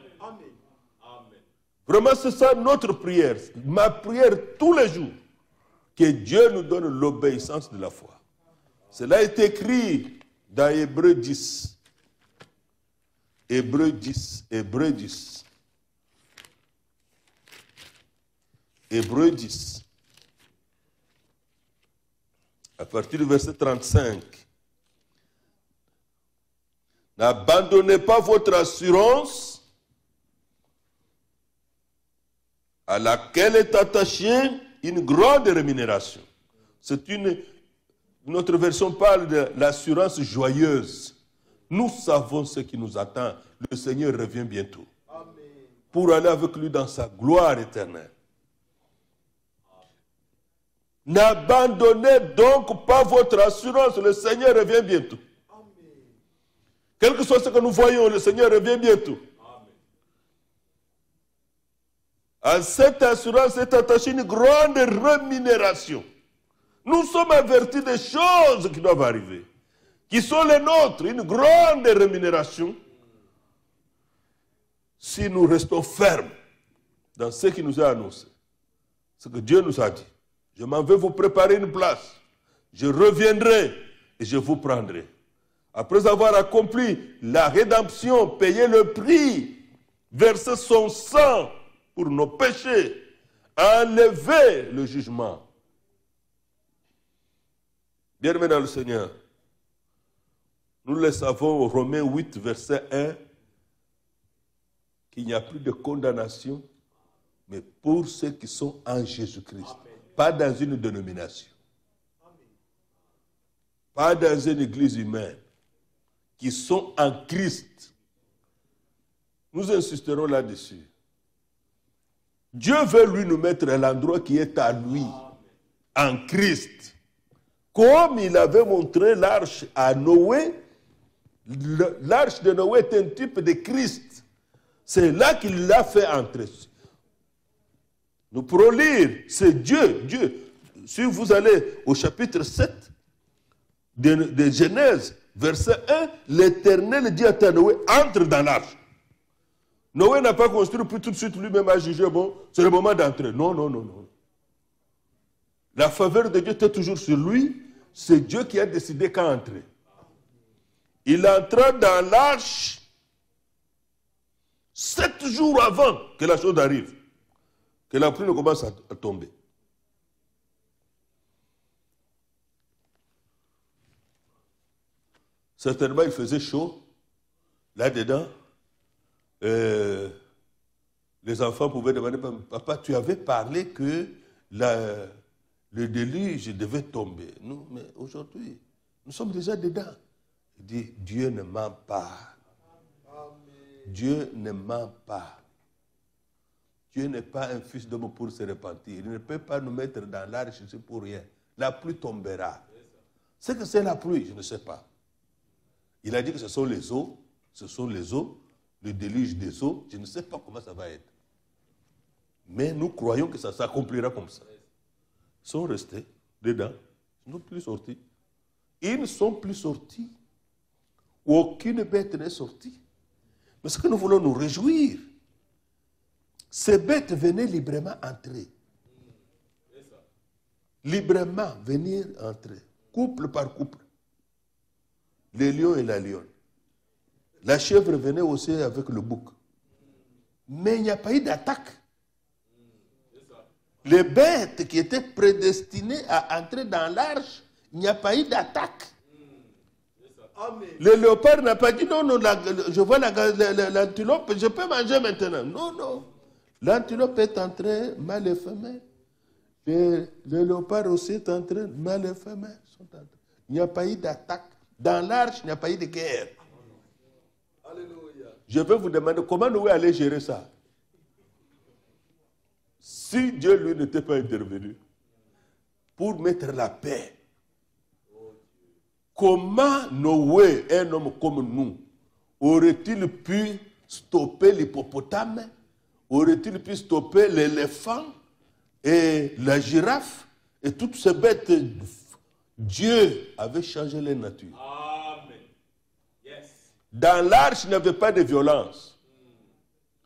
Amen. Vraiment, c'est ça notre prière. Ma prière tous les jours. Que Dieu nous donne l'obéissance de la foi. Cela est écrit dans Hébreux 10. Hébreux 10. Hébreux 10. Hébreux 10. À partir du verset 35. N'abandonnez pas votre assurance à laquelle est attachée une grande rémunération. C'est notre version parle de l'assurance joyeuse. Nous savons ce qui nous attend. Le Seigneur revient bientôt. Amen. Pour aller avec lui dans sa gloire éternelle. N'abandonnez donc pas votre assurance, le Seigneur revient bientôt. Amen. Quel que soit ce que nous voyons, le Seigneur revient bientôt. Amen. À cette assurance est attachée une grande rémunération. Nous sommes avertis des choses qui doivent arriver, qui sont les nôtres, une grande rémunération, si nous restons fermes dans ce qui nous est annoncé, ce que Dieu nous a dit. Je m'en vais vous préparer une place. Je reviendrai et je vous prendrai. Après avoir accompli la rédemption, payé le prix, versé son sang pour nos péchés, enlevé le jugement. Bien-aimés dans le Seigneur, nous le savons au Romains 8, verset 1, qu'il n'y a plus de condamnation, mais pour ceux qui sont en Jésus-Christ. Pas dans une dénomination. Pas dans une église humaine. Qui sont en Christ. Nous insisterons là-dessus. Dieu veut lui nous mettre à l'endroit qui est à lui. En Christ. Comme il avait montré l'arche à Noé. L'arche de Noé est un type de Christ. C'est là qu'il l'a fait entrer. Nous pourrons lire, c'est Dieu. Si vous allez au chapitre 7 de Genèse, verset 1, l'Éternel dit à Noé, entre dans l'arche. Noé n'a pas construit, puis tout de suite lui-même a jugé, bon, c'est le moment d'entrer. Non. La faveur de Dieu était toujours sur lui, c'est Dieu qui a décidé quand entrer. Il entra dans l'arche 7 jours avant que la chose arrive. Que la pluie ne commence à tomber. Certainement, il faisait chaud. Là-dedans, les enfants pouvaient demander, papa, tu avais parlé que le déluge devait tomber. Nous, mais aujourd'hui, nous sommes déjà dedans. Il dit, Dieu ne ment pas. Amen. Dieu ne ment pas. Dieu n'est pas un fils d'homme pour se repentir. Il ne peut pas nous mettre dans l'arche pour rien. La pluie tombera. Ce que c'est la pluie, je ne sais pas. Il a dit que ce sont les eaux, le déluge des eaux. Je ne sais pas comment ça va être. Mais nous croyons que ça s'accomplira comme ça. Ils sont restés dedans. Ils ne sont plus sortis. Ils ne sont plus sortis. Aucune bête n'est sortie. Mais ce que nous voulons nous réjouir, ces bêtes venaient librement entrer. Librement venir entrer. Couple par couple. Les lions et la lionne. La chèvre venait aussi avec le bouc. Mais il n'y a pas eu d'attaque. Les bêtes qui étaient prédestinées à entrer dans l'arche, il n'y a pas eu d'attaque. Le léopard n'a pas dit non, je vois l'antilope, je peux manger maintenant. Non. L'antilope est entrée mâle et femelle. Les léopards aussi sont en train, mais les femelles sont en train. Il n'y a pas eu d'attaque. Dans l'arche, il n'y a pas eu de guerre. Alléluia. Je vais vous demander comment Noé allait gérer ça. Si Dieu, lui, n'était pas intervenu pour mettre la paix, comment Noé, un homme comme nous, aurait-il pu stopper l'hippopotame? Aurait-il pu stopper l'éléphant et la girafe et toutes ces bêtes? Dieu avait changé les natures. Amen. Yes. Dans l'arche, il n'y avait pas de violence.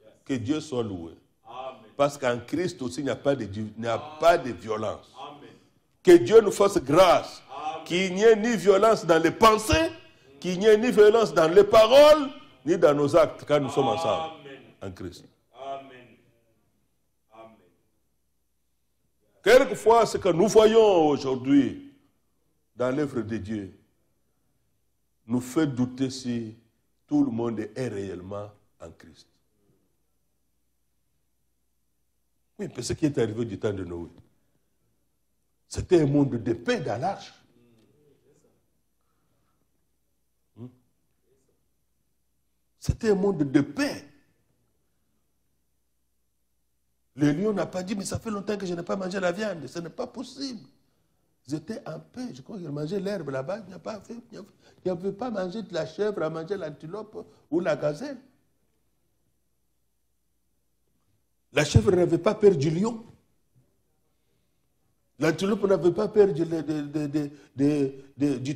Yes. Que Dieu soit loué. Amen. Parce qu'en Christ aussi, il n'y a pas de violence. Amen. Que Dieu nous fasse grâce. Amen. Qu'il n'y ait ni violence dans les pensées, qu'il n'y ait ni violence dans les paroles, ni dans nos actes quand nous sommes ensemble. Amen. En Christ. Amen. Amen. Quelquefois, ce que nous voyons aujourd'hui dans l'œuvre de Dieu nous fait douter si tout le monde est réellement en Christ. Oui, mais ce qui est arrivé du temps de Noé, c'était un monde de paix dans l'arche. C'était un monde de paix. Le lion n'a pas dit, mais ça fait longtemps que je n'ai pas mangé la viande. Ce n'est pas possible. Ils étaient en paix. Je crois qu'ils mangeaient l'herbe là-bas. Ils n'avaient pas mangé de la chèvre, à manger l'antilope ou la gazelle. La chèvre n'avait pas peur du lion. L'antilope n'avait pas peur du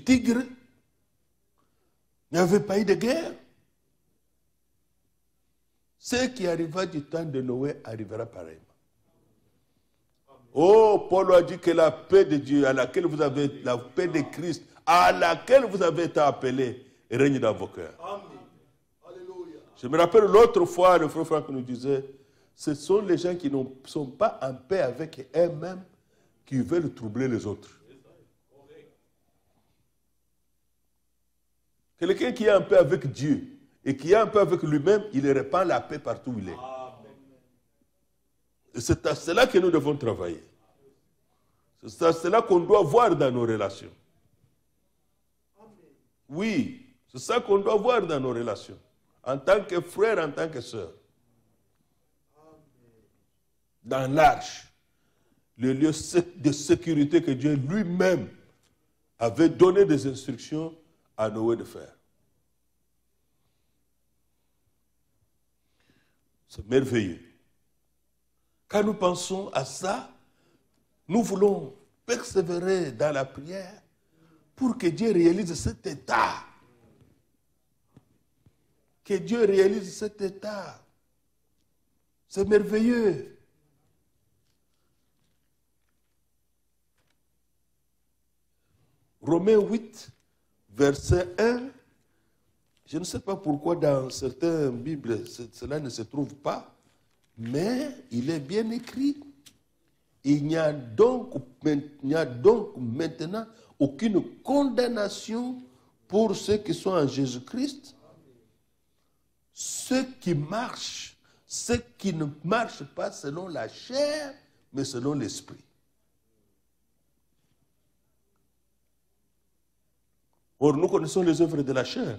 tigre. Il n'y avait pas eu de guerre. Ce qui arriva du temps de Noé arrivera pareillement. Oh, Paul a dit que la paix de Dieu, à laquelle vous avez, la paix de Christ, à laquelle vous avez été appelés, règne dans vos cœurs. Alléluia. Je me rappelle l'autre fois, le frère Franck nous disait, ce sont les gens qui ne sont pas en paix avec eux-mêmes qui veulent troubler les autres. Quelqu'un qui est en paix avec Dieu et qui est en paix avec lui-même, il répand la paix partout où il est. Et c'est à cela que nous devons travailler. C'est à cela qu'on doit voir dans nos relations. Oui, c'est ça qu'on doit voir dans nos relations. En tant que frère, en tant que sœur. Dans l'arche, le lieu de sécurité que Dieu lui-même avait donné des instructions à Noé de faire. C'est merveilleux. Quand nous pensons à ça, nous voulons persévérer dans la prière pour que Dieu réalise cet état. Que Dieu réalise cet état. C'est merveilleux. Romains 8, verset 1. Je ne sais pas pourquoi dans certaines Bibles cela ne se trouve pas, mais il est bien écrit. Il n'y a donc maintenant aucune condamnation pour ceux qui sont en Jésus-Christ. Ceux qui ne marchent pas selon la chair, mais selon l'esprit. Or, nous connaissons les œuvres de la chair.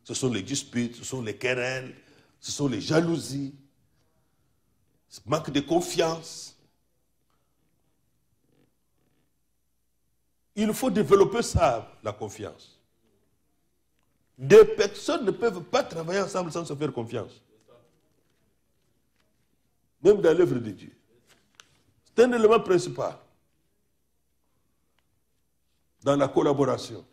Ce sont les disputes, ce sont les querelles, ce sont les jalousies, ce manque de confiance. Il faut développer ça, la confiance. Deux personnes ne peuvent pas travailler ensemble sans se faire confiance. Même dans l'œuvre de Dieu. C'est un élément principal dans la collaboration.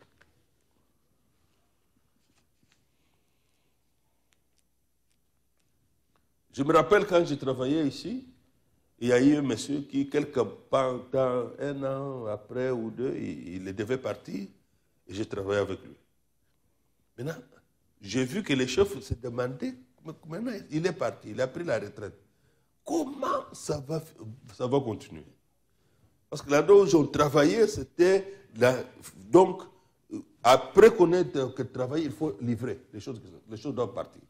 Je me rappelle quand je travaillais ici, il y a eu un monsieur qui, pendant un an après ou deux, il devait partir et je travaillais avec lui. Maintenant, j'ai vu que les chefs se demandaient, maintenant il est parti, il a pris la retraite. Comment ça va continuer? Parce que là-dedans où on travaillait, c'était donc, après qu'on ait travaillé, il faut livrer, les choses doivent partir.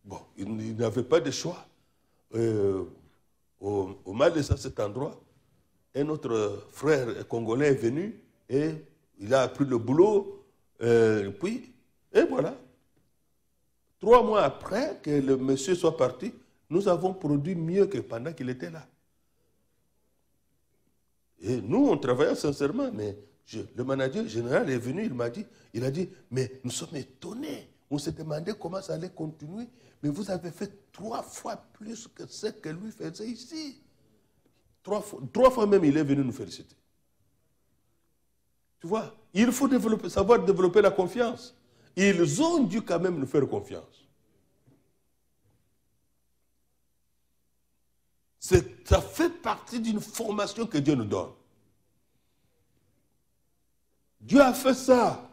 Bon, il n'avait pas de choix. au mal de cet endroit, un autre frère congolais est venu et il a pris le boulot, et voilà. 3 mois après que le monsieur soit parti, nous avons produit mieux que pendant qu'il était là. Et nous, on travaillait sincèrement, mais le manager général est venu, il a dit, mais nous sommes étonnés. On s'est demandé comment ça allait continuer, mais vous avez fait 3 fois plus que ce que lui faisait ici. 3 fois même, il est venu nous féliciter. Tu vois, il faut savoir développer la confiance. Ils ont dû quand même nous faire confiance. Ça fait partie d'une formation que Dieu nous donne. Dieu a fait ça.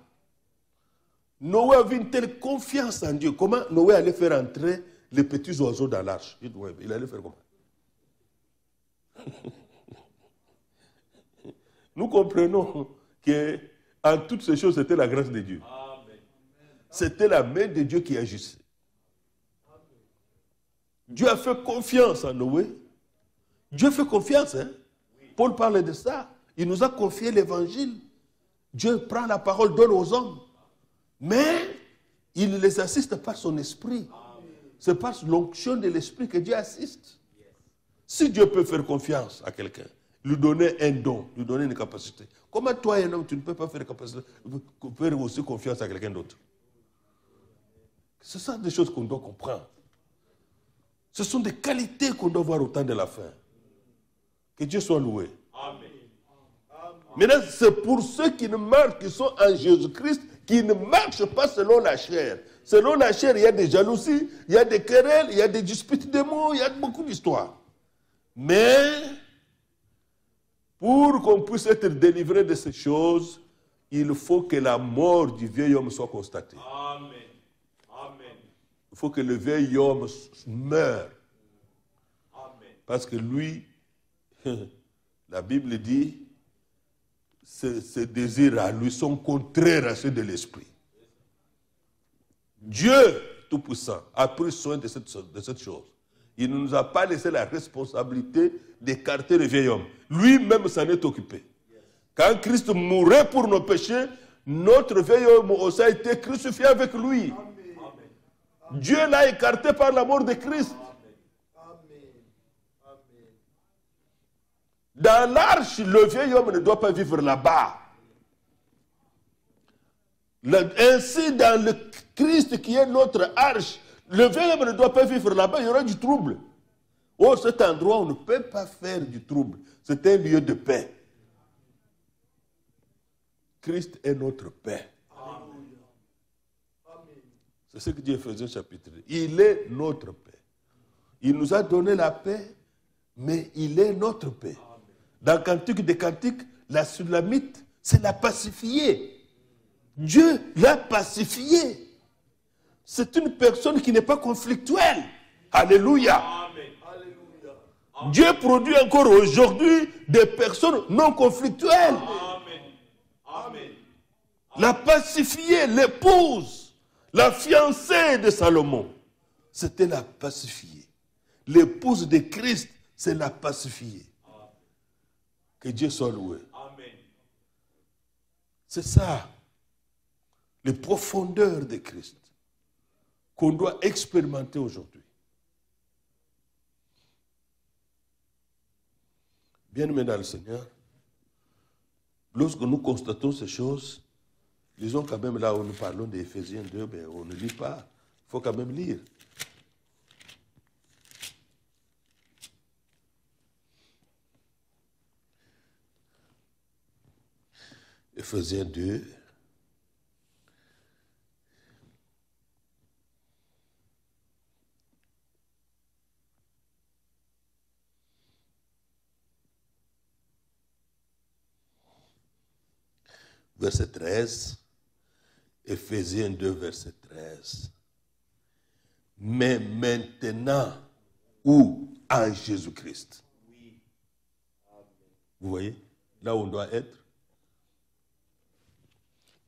Noé avait une telle confiance en Dieu. Comment Noé allait faire entrer les petits oiseaux dans l'arche? Il allait faire comment? Nous comprenons que en toutes ces choses, c'était la grâce de Dieu. C'était la main de Dieu qui agissait. Dieu a fait confiance en Noé. Dieu fait confiance. Hein? Paul parle de ça. Il nous a confié l'évangile. Dieu prend la parole, donne aux hommes. Mais il les assiste par son esprit. C'est par l'onction de l'esprit que Dieu assiste. Si Dieu peut faire confiance à quelqu'un, lui donner un don, lui donner une capacité, comment toi, un homme, tu ne peux pas faire aussi confiance à quelqu'un d'autre? Ce sont des choses qu'on doit comprendre. Ce sont des qualités qu'on doit voir au temps de la fin. Que Dieu soit loué. Amen. Maintenant, c'est pour ceux qui ne marchent, qui sont en Jésus-Christ, qui ne marchent pas selon la chair. Selon la chair, il y a des jalousies, il y a des querelles, il y a des disputes de mots, il y a beaucoup d'histoires. Mais, pour qu'on puisse être délivré de ces choses, il faut que la mort du vieil homme soit constatée. Amen. Amen. Il faut que le vieil homme meure. Amen. Parce que lui, la Bible dit, ses désirs à lui sont contraires à ceux de l'esprit. Dieu Tout-Puissant a pris soin de cette chose. Il ne nous a pas laissé la responsabilité d'écarter le vieil homme. Lui-même s'en est occupé. Quand Christ mourait pour nos péchés, notre vieil homme aussi a été crucifié avec lui. Amen. Dieu l'a écarté par la mort de Christ. Dans l'arche, le vieil homme ne doit pas vivre là-bas. Ainsi, dans le Christ qui est notre arche, le vieil homme ne doit pas vivre là-bas, il y aura du trouble. Oh, cet endroit, on ne peut pas faire du trouble. C'est un lieu de paix. Christ est notre paix. C'est ce que dit Ephésiens chapitre 2. Il est notre paix. Il nous a donné la paix, mais il est notre paix. Dans Cantique des Cantiques, la Sulamite, c'est la pacifiée. Dieu l'a pacifiée. C'est une personne qui n'est pas conflictuelle. Alléluia. Amen. Alléluia. Dieu produit encore aujourd'hui des personnes non conflictuelles. Amen. Amen. La pacifiée, l'épouse, la fiancée de Salomon, c'était la pacifiée. L'épouse de Christ, c'est la pacifiée. Que Dieu soit loué. Amen. C'est ça, les profondeurs de Christ, qu'on doit expérimenter aujourd'hui. Bien-aimés dans le Seigneur, lorsque nous constatons ces choses, lisons quand même là où nous parlons d'Éphésiens 2, ben on ne lit pas, il faut quand même lire. Éphésiens 2. Verset 13. Éphésiens 2, verset 13. Mais maintenant, où en Jésus-Christ? Vous voyez, là où on doit être.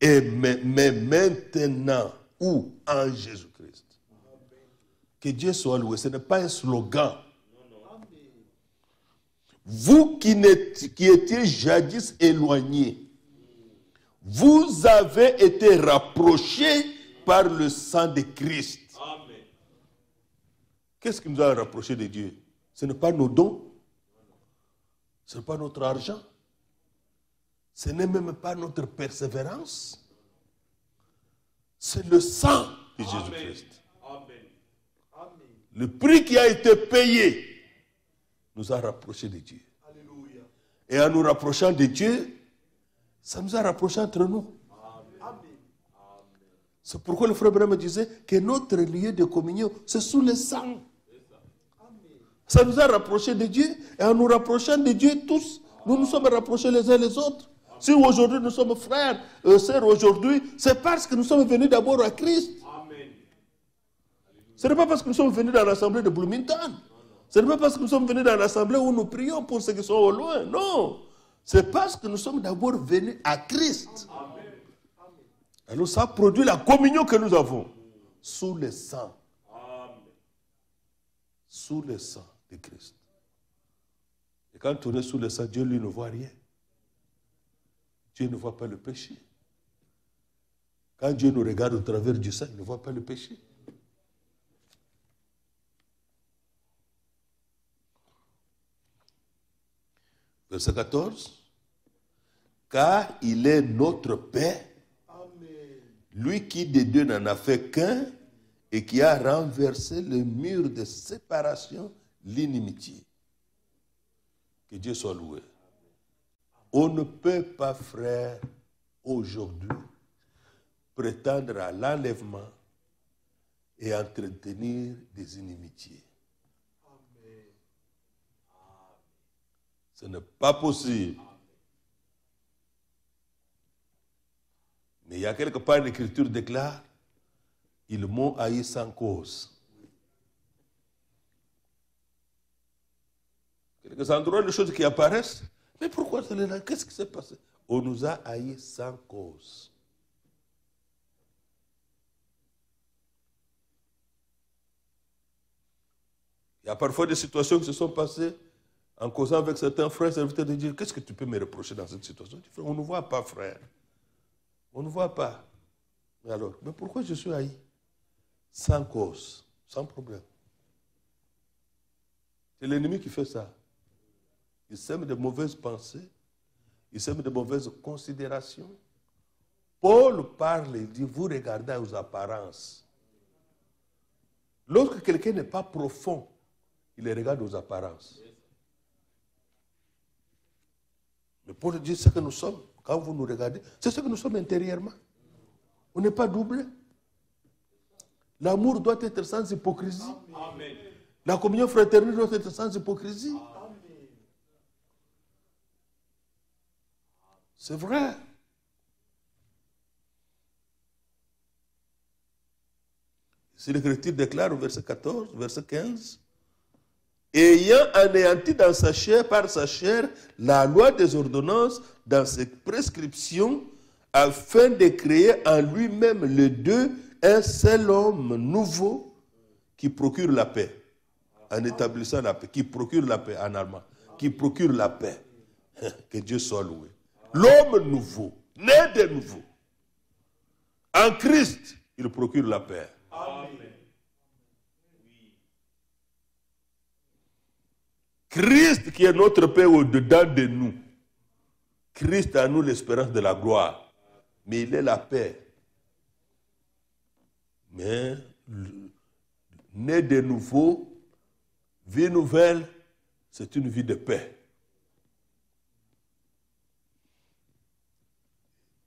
Mais maintenant, où en Jésus-Christ? Que Dieu soit loué. Ce n'est pas un slogan. vous qui étiez jadis éloignés, vous avez été rapprochés par le sang de Christ. Amen. Qu'est-ce qui nous a rapprochés de Dieu? Ce n'est pas nos dons, ce n'est pas notre argent, ce n'est même pas notre persévérance. C'est le sang de Jésus-Christ. Le prix qui a été payé nous a rapprochés de Dieu. Alléluia. Et en nous rapprochant de Dieu, ça nous a rapprochés entre nous. Amen. C'est pourquoi le frère Branham me disait que notre lieu de communion, c'est sous le sang. Ça nous a rapprochés de Dieu. Et en nous rapprochant de Dieu tous, nous nous sommes rapprochés les uns les autres. Si aujourd'hui nous sommes frères, sœurs aujourd'hui, c'est parce que nous sommes venus d'abord à Christ. Amen. Ce n'est pas parce que nous sommes venus dans l'assemblée de Bloomington. Ce n'est pas parce que nous sommes venus dans l'assemblée où nous prions pour ceux qui sont au loin. Non. C'est parce que nous sommes d'abord venus à Christ. Amen. Alors ça produit la communion que nous avons sous le sang. Amen. Sous le sang de Christ. Et quand on est sous le sang, Dieu lui ne voit rien. Dieu ne voit pas le péché. Quand Dieu nous regarde au travers du sang, il ne voit pas le péché. Verset 14. Car il est notre paix, lui qui des deux n'en a fait qu'un et qui a renversé le mur de séparation, l'inimitié. Que Dieu soit loué. On ne peut pas, frère, aujourd'hui, prétendre à l'enlèvement et entretenir des inimitiés. Amen. Ce n'est pas possible. Mais il y a quelque part, l'Écriture déclare, ils m'ont haï sans cause. Quelques endroits, les choses qui apparaissent. Mais pourquoi cela? Qu'est-ce qui s'est passé? On nous a haïs sans cause. Il y a parfois des situations qui se sont passées en causant avec certains frères, serviteurs de Dieu. Qu'est-ce que tu peux me reprocher dans cette situation? On ne voit pas, frère. On ne voit pas. Mais alors, mais pourquoi je suis haï? Sans cause, sans problème. C'est l'ennemi qui fait ça. Il sème de mauvaises pensées, il sème de mauvaises considérations. Paul parle, il dit, vous regardez aux apparences. Lorsque quelqu'un n'est pas profond, il regarde aux apparences. Mais Paul dit, ce que nous sommes, quand vous nous regardez, c'est ce que nous sommes intérieurement. On n'est pas double. L'amour doit être sans hypocrisie. Amen. La communion fraternelle doit être sans hypocrisie. Amen. C'est vrai. Si l'Écriture déclare au verset 14, verset 15, ayant anéanti dans sa chair, par sa chair, la loi des ordonnances dans ses prescriptions, afin de créer en lui-même les deux un seul homme nouveau qui procure la paix, en établissant la paix, qui procure la paix en allemand, qui procure la paix. Que Dieu soit loué. L'homme nouveau, né de nouveau, en Christ, il procure la paix. Amen. Christ qui est notre paix au-dedans de nous. Christ a nous l'espérance de la gloire. Mais il est la paix. Mais né de nouveau, vie nouvelle, c'est une vie de paix.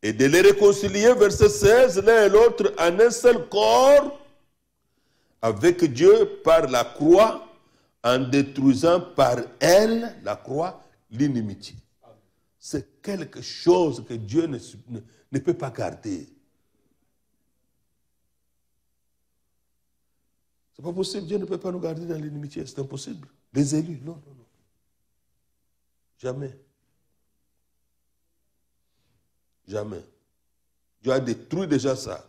Et de les réconcilier, verset 16, l'un et l'autre en un seul corps, avec Dieu par la croix, en détruisant par elle, la croix, l'inimitié. C'est quelque chose que Dieu ne peut pas garder. Ce n'est pas possible, Dieu ne peut pas nous garder dans l'inimitié, c'est impossible. Les élus, non, non, non. Jamais. Jamais. Dieu a détruit déjà ça.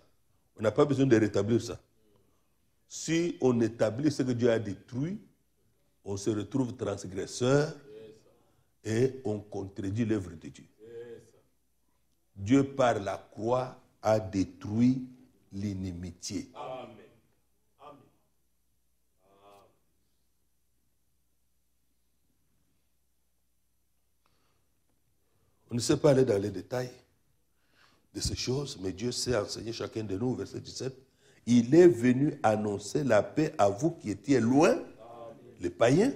On n'a pas besoin de rétablir ça. Si on établit ce que Dieu a détruit, on se retrouve transgresseur et on contredit l'œuvre de Dieu. Dieu, par la croix, a détruit l'inimitié. Amen. Amen. On ne sait pas aller dans les détails de ces choses, mais Dieu sait enseigner chacun de nous, verset 17. Il est venu annoncer la paix à vous qui étiez loin, amen, les païens,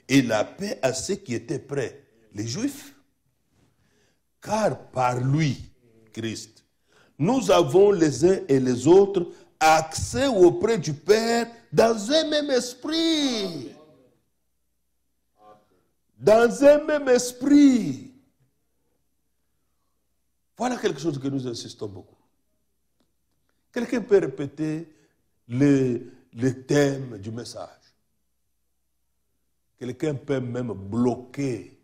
et la paix à ceux qui étaient près, les juifs. Car par lui, Christ, nous avons les uns et les autres accès auprès du Père dans un même esprit. Dans un même esprit. Voilà quelque chose que nous insistons beaucoup. Quelqu'un peut répéter le thème du message. Quelqu'un peut même bloquer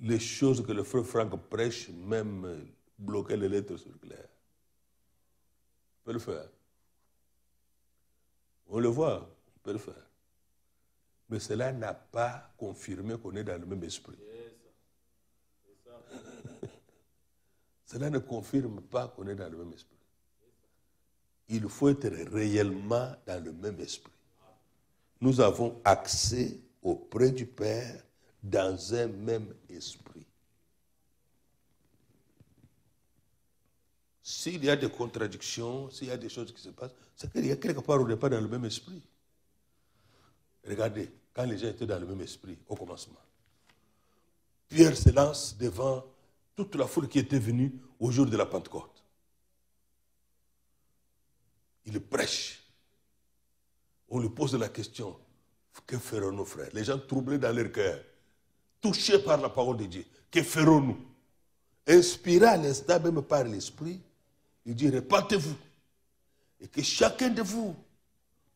les choses que le frère Franck prêche, même bloquer les lettres circulaires. On peut le faire. On le voit, on peut le faire. Mais cela n'a pas confirmé qu'on est dans le même esprit. Cela ne confirme pas qu'on est dans le même esprit. Il faut être réellement dans le même esprit. Nous avons accès auprès du Père dans un même esprit. S'il y a des contradictions, s'il y a des choses qui se passent, c'est qu'il y a quelque part où on n'est pas dans le même esprit. Regardez, quand les gens étaient dans le même esprit au commencement, Pierre se lance devant toute la foule qui était venue au jour de la Pentecôte. Il prêche. On lui pose la question, que ferons nos frères? Les gens troublés dans leur cœur, touchés par la parole de Dieu. Que ferons-nous? Inspirés à l'instant même par l'Esprit, il dit, répentez-vous et que chacun de vous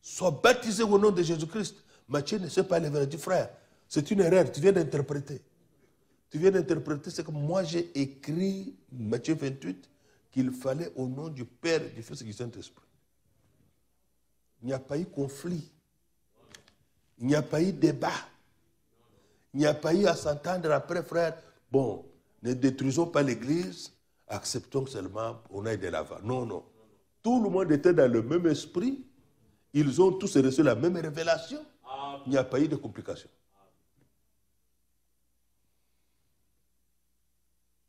soit baptisé au nom de Jésus-Christ. Matthieu ne sait pas les vérités, frère. C'est une erreur, tu viens d'interpréter. Tu viens d'interpréter ce que moi j'ai écrit, Matthieu 28, qu'il fallait au nom du Père, du Fils et du Saint-Esprit. Il n'y a pas eu conflit. Il n'y a pas eu débat. Il n'y a pas eu à s'entendre après, frère. Bon, ne détruisons pas l'Église, acceptons seulement qu'on aille de l'avant. Non, non. Tout le monde était dans le même esprit. Ils ont tous reçu la même révélation. Il n'y a pas eu de complications.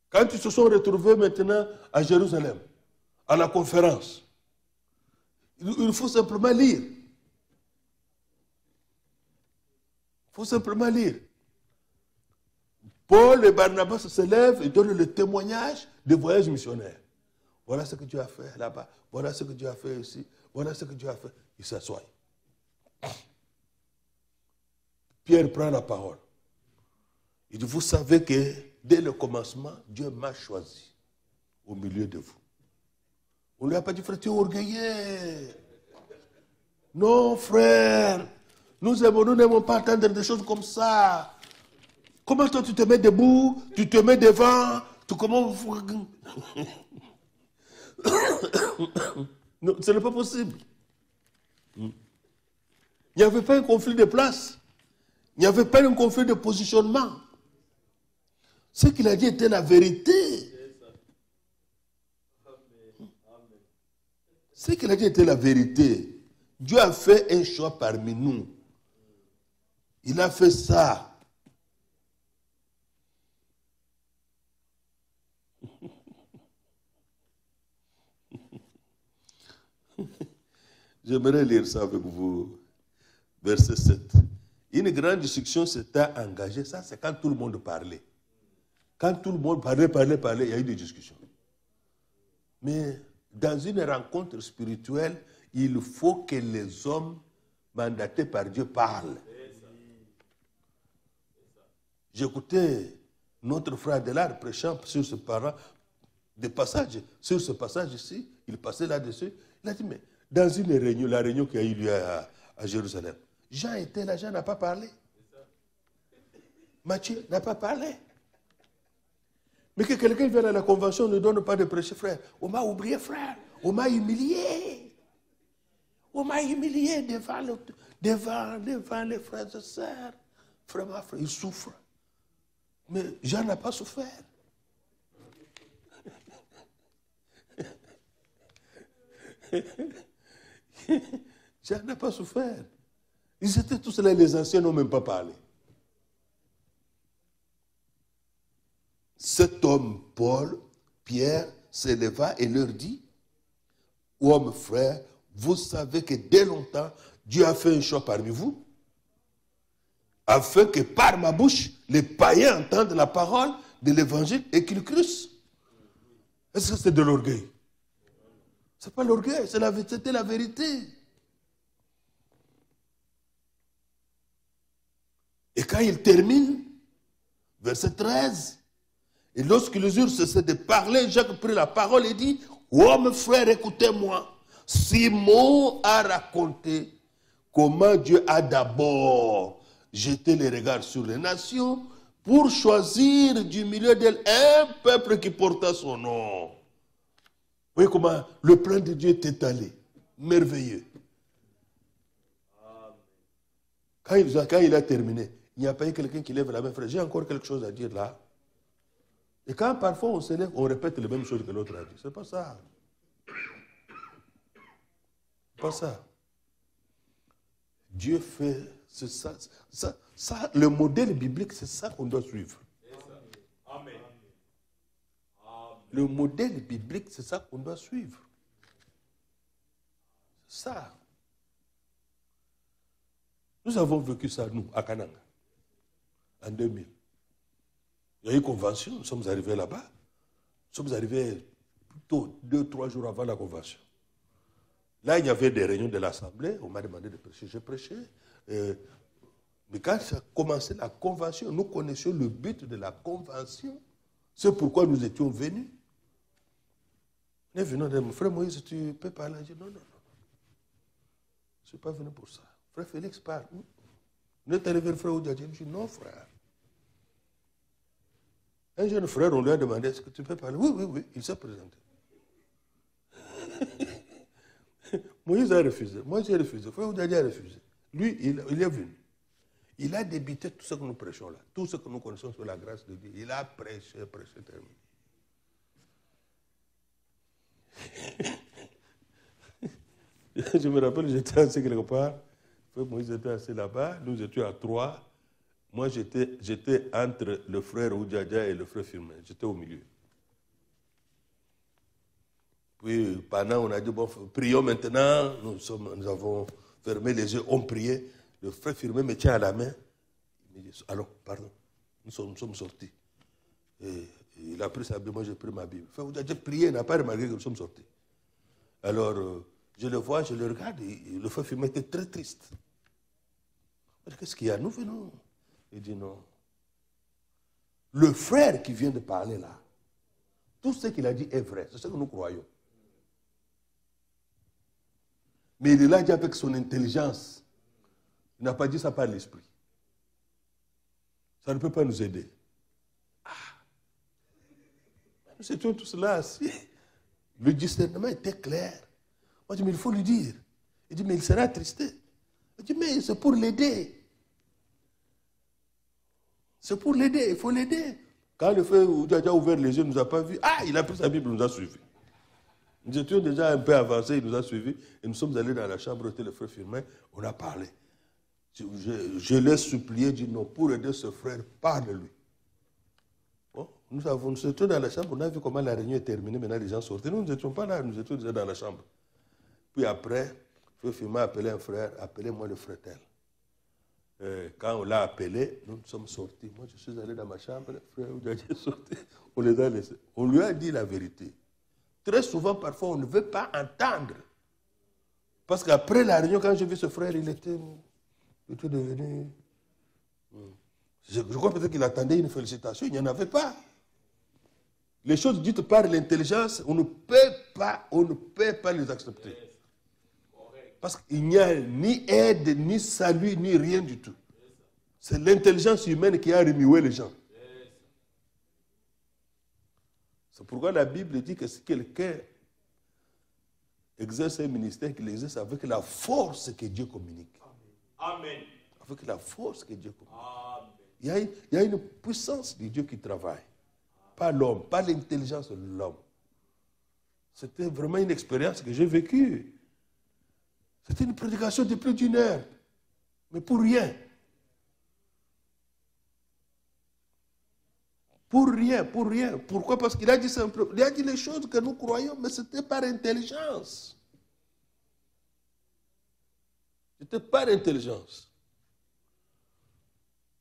Quand ils se sont retrouvés maintenant à Jérusalem, à la conférence, il faut simplement lire. Il faut simplement lire. Paul et Barnabas se lèvent et donnent le témoignage des voyages missionnaires. Voilà ce que Dieu a fait là-bas. Voilà ce que Dieu a fait ici. Voilà ce que Dieu a fait. Ils s'assoient. Pierre prend la parole. Il dit, vous savez que dès le commencement, Dieu m'a choisi au milieu de vous. On ne lui a pas dit, frère, tu es orgueilleux. Non, frère. Nous n'aimons pas entendre des choses comme ça. Comment toi tu te mets debout, tu te mets devant, comment... Non, ce n'est pas possible. Il n'y avait pas un conflit de place. Il n'y avait pas un conflit de positionnement. Ce qu'il a dit était la vérité. Ce qu'il a dit était la vérité. Dieu a fait un choix parmi nous. Il a fait ça. J'aimerais lire ça avec vous. Verset 7. Une grande discussion s'était engagée. Ça, c'est quand tout le monde parlait. Quand tout le monde parlait, il y a eu des discussions. Mais dans une rencontre spirituelle, il faut que les hommes mandatés par Dieu parlent. J'écoutais notre frère Adélard prêchant sur ce passage ici, il passait là-dessus. Il a dit, mais dans une réunion, la réunion qui a eu lieu à Jérusalem, Jean était là, Jean n'a pas parlé. Matthieu n'a pas parlé. Mais que quelqu'un vienne à la convention ne donne pas de prêcher, frère. On m'a oublié, frère. On m'a humilié. On m'a humilié devant les frères et sœurs. Vraiment, frère, il souffre. Mais Jean n'a pas souffert. Jean n'a pas souffert. Ils étaient tous là, les anciens n'ont même pas parlé. Cet homme, Paul, Pierre, s'éleva et leur dit, hommes frères, vous savez que dès longtemps, Dieu a fait un choix parmi vous, afin que par ma bouche, les païens entendent la parole de l'évangile et qu'ils crussent. Est-ce que c'est de l'orgueil? Ce n'est pas l'orgueil, c'était la vérité. Et quand il termine, verset 13, et lorsque les eurent cessé de parler, Jacques prit la parole et dit, oh mes frères, écoutez-moi. Simon a raconté comment Dieu a d'abord jeté les regards sur les nations pour choisir du milieu d'elles un peuple qui porta son nom. Vous voyez comment le plan de Dieu est étalé, merveilleux. Quand il a terminé, il n'y a pas eu quelqu'un qui lève la main, frère, j'ai encore quelque chose à dire là. Et quand parfois on se lève, on répète les mêmes choses que l'autre a dit. C'est pas ça. Pas ça. Dieu fait, c'est ça, le modèle biblique, c'est ça qu'on doit suivre. Amen. Le modèle biblique, c'est ça qu'on doit suivre. Ça. Nous avons vécu ça, nous, à Kananga, en 2000. Il y a eu une convention, nous sommes arrivés là-bas. Nous sommes arrivés plutôt 2-3 jours avant la convention. Là, il y avait des réunions de l'Assemblée, on m'a demandé de prêcher, j'ai prêché. Mais quand ça a commencé la convention, nous connaissions le but de la convention. C'est pourquoi nous étions venus. Nous venons de mon frère Moïse, tu peux parler? Je dis non. Je ne suis pas venu pour ça. Frère Félix parle. Nous êtes arrivé le frère Oudjadji. Je dis non, frère. Un jeune frère, on lui a demandé, est-ce que tu peux parler? Oui, il s'est présenté. Moïse a refusé. Moi, j'ai refusé. Frère Oudjadji a refusé. Lui, il est venu. Il a débité tout ce que nous prêchons là. Tout ce que nous connaissons sur la grâce de Dieu. Il a prêché, terminé. Je me rappelle, j'étais assis quelque part. Frère Moïse était assis là-bas. Nous étions à 3. Moi, j'étais entre le frère Oudjadji et le frère Firmin. J'étais au milieu. Puis, pendant, on a dit, bon, prions maintenant. Nous avons fermé les yeux, on priait. Le frère Firmin me tient à la main. Il me dit, alors, pardon, nous sommes sortis. Et il a pris sa Bible, moi j'ai pris ma Bible. Le frère Oudjadji prié, il n'a pas remarqué que nous sommes sortis. Alors, je le vois, je le regarde, et le frère Firmin était très triste. Qu'est-ce qu'il y a? Nous venons. Il dit non. Le frère qui vient de parler là, tout ce qu'il a dit est vrai. C'est ce que nous croyons. Mais il l'a dit avec son intelligence. Il n'a pas dit ça par l'esprit. Ça ne peut pas nous aider. Nous étions tous là assis. Le discernement était clair. Moi, je dis, mais il faut lui dire. Il dit, mais il sera attristé. Il dit, mais c'est pour l'aider. C'est pour l'aider, il faut l'aider. Quand le frère Oudjadji a ouvert les yeux, il ne nous a pas vus. Il a pris sa Bible, il nous a suivis. Nous étions déjà un peu avancés, il nous a suivis. Et nous sommes allés dans la chambre où était le frère Firmin. On a parlé. Je l'ai supplié, dit non, pour aider ce frère, parle-lui. Bon, nous étions dans la chambre, on a vu comment la réunion est terminée. Maintenant, les gens sortaient. Nous n'étions pas là, nous étions déjà dans la chambre. Puis après, le frère Firmin a appelé un frère, appelez-moi le frère tel. Quand on l'a appelé, nous sommes sortis. Moi, je suis allé dans ma chambre, le frère Oudjadji est sorti. On les a laissés. On lui a dit la vérité. Très souvent, parfois, on ne veut pas entendre. Parce qu'après la réunion, quand j'ai vu ce frère, il était devenu... Je crois peut-être qu'il attendait une félicitation. Il n'y en avait pas. Les choses dites par l'intelligence, on ne peut pas les accepter. Parce qu'il n'y a ni aide, ni salut, ni rien du tout. C'est l'intelligence humaine qui a remué les gens. C'est pourquoi la Bible dit que si quelqu'un exerce un ministère, qu'il exerce avec la force que Dieu communique. Amen. Avec la force que Dieu communique. Amen. Il y a une puissance de Dieu qui travaille. Pas l'homme, pas l'intelligence de l'homme. C'était vraiment une expérience que j'ai vécue. C'était une prédication de plus d'1 heure. Mais pour rien. Pour rien, pour rien. Pourquoi? Parce qu'il a dit simplement, il a dit les choses que nous croyons, mais c'était par intelligence. C'était par intelligence.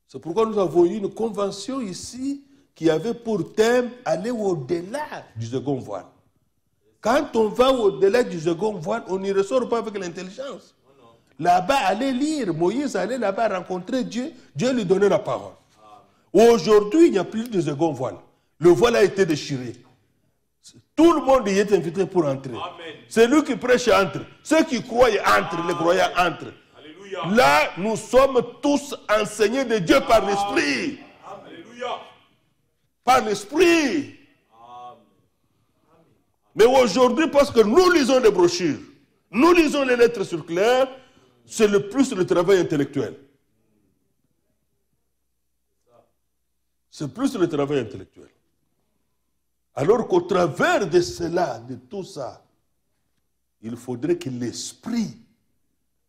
C'est pourquoi nous avons eu une convention ici qui avait pour thème aller au-delà du second voile. Quand on va au-delà du second voile, on n'y ressort pas avec l'intelligence. Là-bas, aller lire, Moïse allait là-bas rencontrer Dieu, Dieu lui donnait la parole. Aujourd'hui, il n'y a plus de second voile. Le voile a été déchiré. Tout le monde y est invité pour entrer. Celui qui prêche entre. Ceux qui croient entrent, les croyants entrent. Alléluia. Là, nous sommes tous enseignés de Dieu par l'Esprit. Par l'Esprit. Mais aujourd'hui, parce que nous lisons les brochures, nous lisons les lettres circulaires, c'est le plus le travail intellectuel. C'est plus le travail intellectuel. Alors qu'au travers de cela, de tout ça, il faudrait que l'Esprit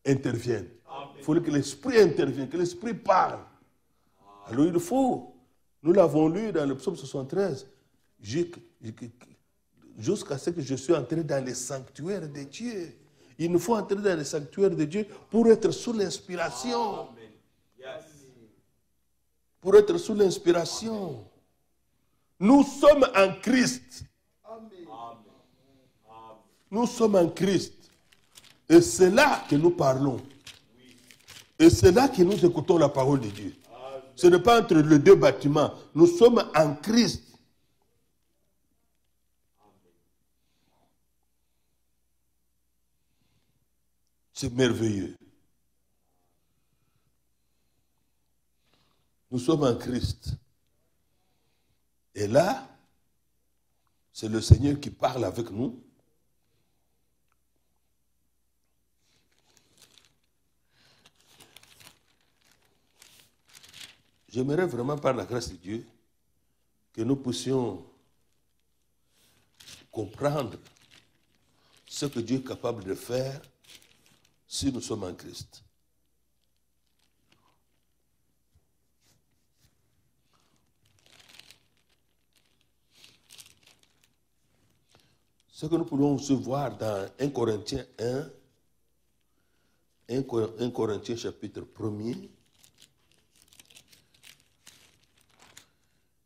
intervienne. Il faudrait que l'Esprit intervienne, que l'Esprit parle. Alors il faut, nous l'avons lu dans le psaume 73, jusqu'à ce que je sois entré dans les sanctuaires de Dieu. Il nous faut entrer dans les sanctuaires de Dieu pour être sous l'inspiration. Pour être sous l'inspiration. Nous sommes en Christ. Nous sommes en Christ. Et c'est là que nous parlons. Et c'est là que nous écoutons la parole de Dieu. Ce n'est pas entre les deux bâtiments. Nous sommes en Christ. C'est merveilleux. Nous sommes en Christ. Et là, c'est le Seigneur qui parle avec nous. J'aimerais vraiment, par la grâce de Dieu, que nous puissions comprendre ce que Dieu est capable de faire si nous sommes en Christ. Ce que nous pouvons aussi voir dans 1 Corinthiens 1 Corinthiens chapitre 1er,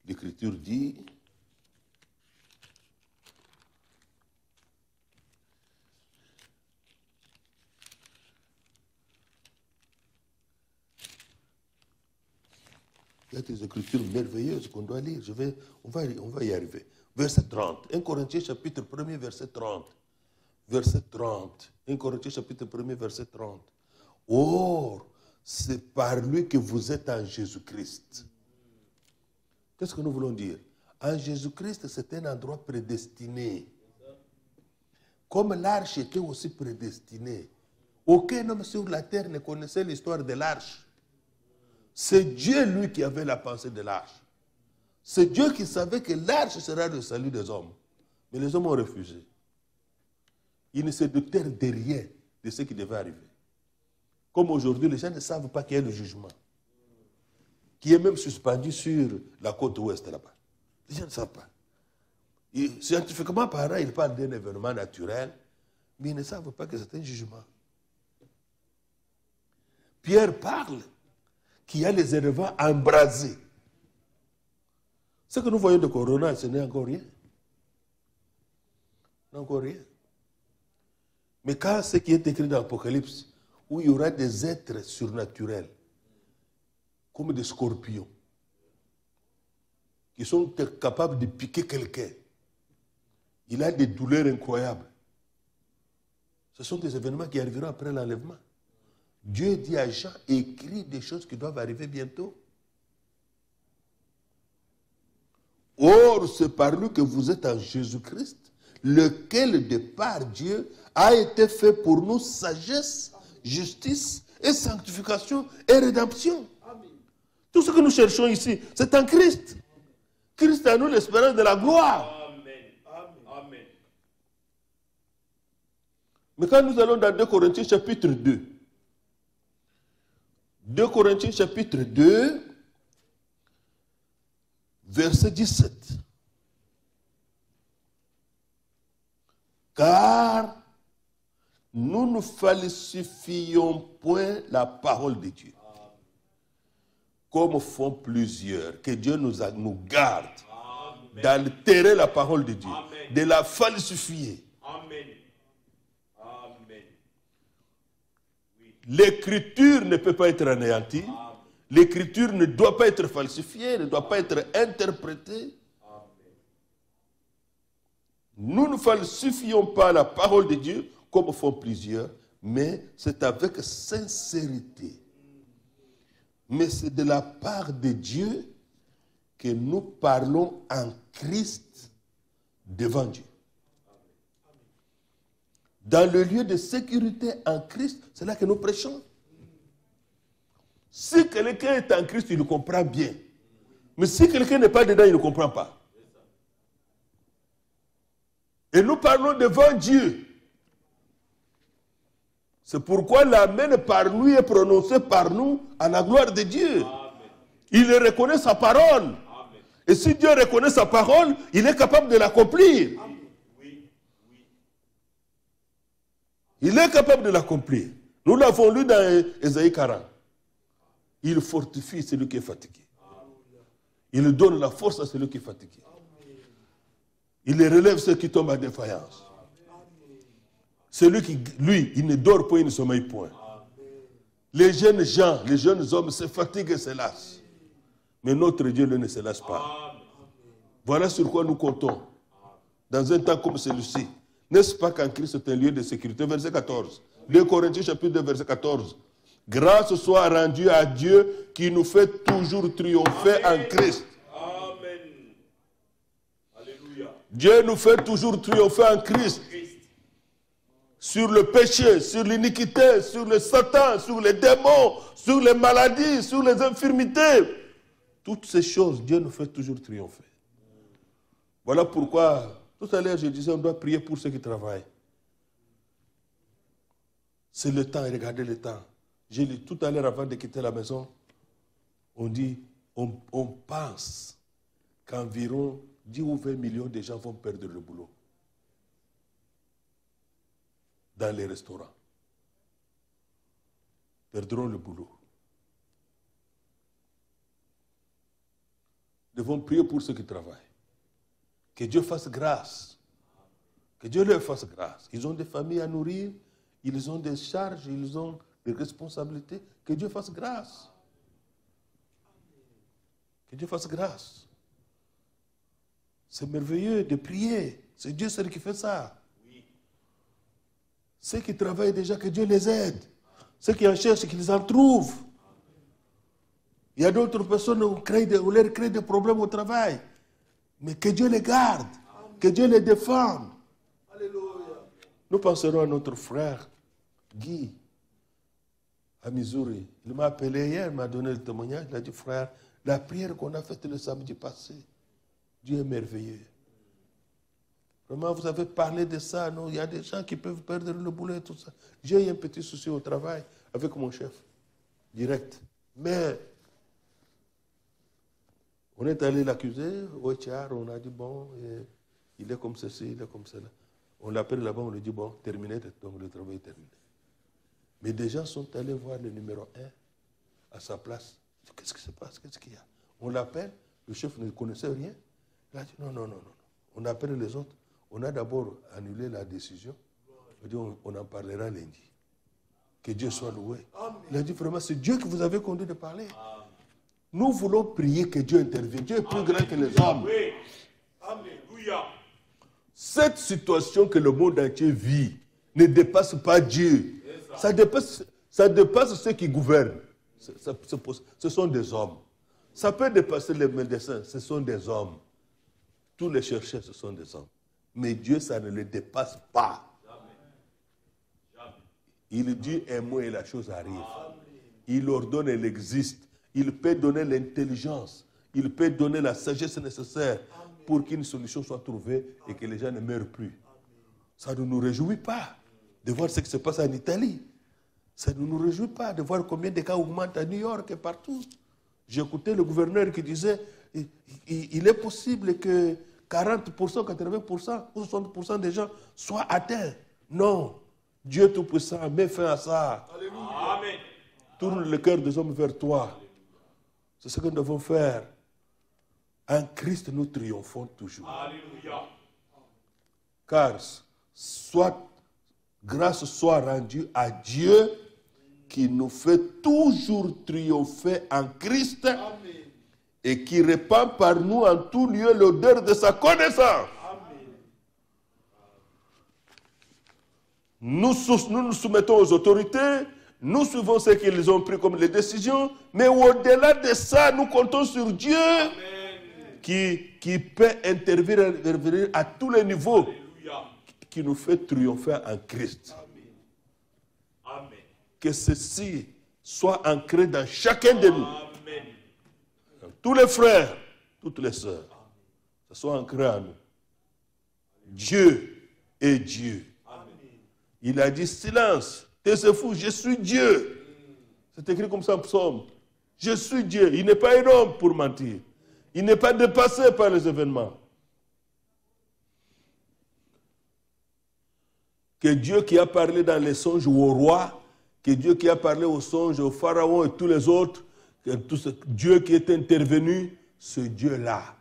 l'Écriture dit, il y a des écritures merveilleuses qu'on doit lire. On va y arriver. Verset 30. 1 Corinthiens chapitre 1er, verset 30. Verset 30. 1 Corinthiens chapitre 1er, verset 30. Or, c'est par lui que vous êtes en Jésus-Christ. Qu'est-ce que nous voulons dire? En Jésus-Christ, c'est un endroit prédestiné. Comme l'arche était aussi prédestinée. Aucun homme sur la terre ne connaissait l'histoire de l'arche. C'est Dieu, lui, qui avait la pensée de l'arche. C'est Dieu qui savait que l'arche sera le salut des hommes. Mais les hommes ont refusé. Ils ne se doutèrent de rien de ce qui devait arriver. Comme aujourd'hui, les gens ne savent pas qu'il y a le jugement, qui est même suspendu sur la côte ouest là-bas. Les gens ne savent pas. Scientifiquement parlant, ils parlent d'un événement naturel, mais ils ne savent pas que c'est un jugement. Pierre parle qu'il y a les éléments embrasés. Ce que nous voyons de Corona, ce n'est encore rien. Encore rien. Mais quand ce qui est écrit dans l'Apocalypse, où il y aura des êtres surnaturels, comme des scorpions, qui sont capables de piquer quelqu'un, il a des douleurs incroyables. Ce sont des événements qui arriveront après l'enlèvement. Dieu dit à Jean, écris des choses qui doivent arriver bientôt. Or, c'est par lui que vous êtes en Jésus-Christ, lequel de par Dieu a été fait pour nous sagesse, justice et sanctification et rédemption. Amen. Tout ce que nous cherchons ici, c'est en Christ. Christ a nous l'espérance de la gloire. Amen. Mais quand nous allons dans 2 Corinthiens chapitre 2, 2 Corinthiens chapitre 2, verset 17. Car nous ne falsifions point la parole de Dieu, comme font plusieurs. Que Dieu nous garde d'altérer la parole de Dieu, de la falsifier. Amen. L'écriture ne peut pas être anéantie. L'écriture ne doit pas être falsifiée, ne doit pas être interprétée. Nous ne falsifions pas la parole de Dieu comme font plusieurs, mais c'est avec sincérité. Mais c'est de la part de Dieu que nous parlons en Christ devant Dieu. Dans le lieu de sécurité en Christ, c'est là que nous prêchons. Si quelqu'un est en Christ, il le comprend bien. Mais si quelqu'un n'est pas dedans, il ne comprend pas. Et nous parlons devant Dieu. C'est pourquoi l'amen par lui est prononcé par nous à la gloire de Dieu. Amen. Il reconnaît sa parole. Amen. Et si Dieu reconnaît sa parole, il est capable de l'accomplir. Oui. Il est capable de l'accomplir. Nous l'avons lu dans Ésaïe 40. Il fortifie celui qui est fatigué. Il donne la force à celui qui est fatigué. Il relève ceux qui tombent à défaillance. Celui qui, lui, il ne dort point, il ne sommeille point. Les jeunes gens, les jeunes hommes se fatiguent et se lassent. Mais notre Dieu ne se lasse pas. Voilà sur quoi nous comptons. Dans un temps comme celui-ci. N'est-ce pas qu'en Christ est un lieu de sécurité? Verset 14. 2 Corinthiens chapitre 2, verset 14. Grâce soit rendue à Dieu qui nous fait toujours triompher en Christ. Amen. Alléluia. Dieu nous fait toujours triompher en Christ. Sur le péché, sur l'iniquité, sur le Satan, sur les démons, sur les maladies, sur les infirmités. Toutes ces choses, Dieu nous fait toujours triompher. Voilà pourquoi, tout à l'heure, je disais, on doit prier pour ceux qui travaillent. C'est le temps, et regardez le temps. J'ai lu tout à l'heure, avant de quitter la maison, on dit, on pense qu'environ 10 ou 20 millions de gens vont perdre le boulot dans les restaurants. Perdront le boulot. Nous devons prier pour ceux qui travaillent. Que Dieu fasse grâce. Que Dieu leur fasse grâce. Ils ont des familles à nourrir, ils ont des charges, ils ont des responsabilités. Que Dieu fasse grâce. Que Dieu fasse grâce. C'est merveilleux de prier. C'est Dieu seul qui fait ça. Ceux qui travaillent déjà, que Dieu les aide. Ceux qui en cherchent, qu'ils en trouvent. Il y a d'autres personnes qui leur créent des problèmes au travail. Mais que Dieu les garde. Que Dieu les défende. Alléluia. Nous penserons à notre frère Guy, à Missouri. Il m'a appelé hier, il m'a donné le témoignage. Il a dit, frère, la prière qu'on a faite le samedi passé, Dieu est merveilleux. Vraiment, vous avez parlé de ça, non? Il y a des gens qui peuvent perdre le boulot et tout ça. J'ai eu un petit souci au travail avec mon chef, direct. Mais on est allé l'accuser au HR, on a dit, bon, il est comme ceci, il est comme cela. On l'appelle là-bas, on lui dit, bon, terminé, donc le travail est terminé. Mais des gens sont allés voir le numéro 1 à sa place. Qu'est-ce qui se passe? Qu'est-ce qu'il y a? On l'appelle, le chef ne connaissait rien. Il a dit, non. On appelle les autres. On a d'abord annulé la décision. Il a dit, on en parlera lundi. Que Dieu soit loué. Il a dit, vraiment, c'est Dieu qui vous avait conduit de parler. Nous voulons prier que Dieu intervienne. Dieu est plus grand que les hommes. Alléluia. Cette situation que le monde entier vit ne dépasse pas Dieu. Ça dépasse ceux qui gouvernent. Ce sont des hommes. Ça peut dépasser les médecins. Ce sont des hommes. Tous les chercheurs, ce sont des hommes. Mais Dieu, ça ne le dépasse pas. Il dit un mot et la chose arrive. Il ordonne, elle existe. Il peut donner l'intelligence. Il peut donner la sagesse nécessaire pour qu'une solution soit trouvée et que les gens ne meurent plus. Ça ne nous réjouit pas de voir ce qui se passe en Italie. Ça ne nous réjouit pas de voir combien de cas augmentent à New York et partout. J'ai écouté le gouverneur qui disait il est possible que 40%, 80% ou 60% des gens soient atteints. Non. Dieu Tout-Puissant, mets fin à ça. Amen. Tourne le cœur des hommes vers toi. C'est ce que nous devons faire. En Christ, nous triomphons toujours. Alléluia. Car grâce soit rendue à Dieu qui nous fait toujours triompher en Christ. Amen. Et qui répand par nous en tout lieu l'odeur de sa connaissance. Amen. Nous nous soumettons aux autorités, nous suivons ce qu'ils ont pris comme les décisions, mais au-delà de ça, nous comptons sur Dieu. Amen. Qui peut intervenir à tous les niveaux. Alléluia. Qui nous fait triompher en Christ. Amen. Amen. Que ceci soit ancré dans chacun de nous. Amen. Dans tous les frères, toutes les sœurs, que ce soit ancré en nous. Dieu est Dieu. Amen. Il a dit silence, taisez-vous, je suis Dieu. C'est écrit comme ça en psaume. Je suis Dieu. Il n'est pas un homme pour mentir. Il n'est pas dépassé par les événements. Que Dieu qui a parlé dans les songes au roi, que Dieu qui a parlé aux songes au pharaon et tous les autres, que tout ce Dieu qui est intervenu, ce Dieu-là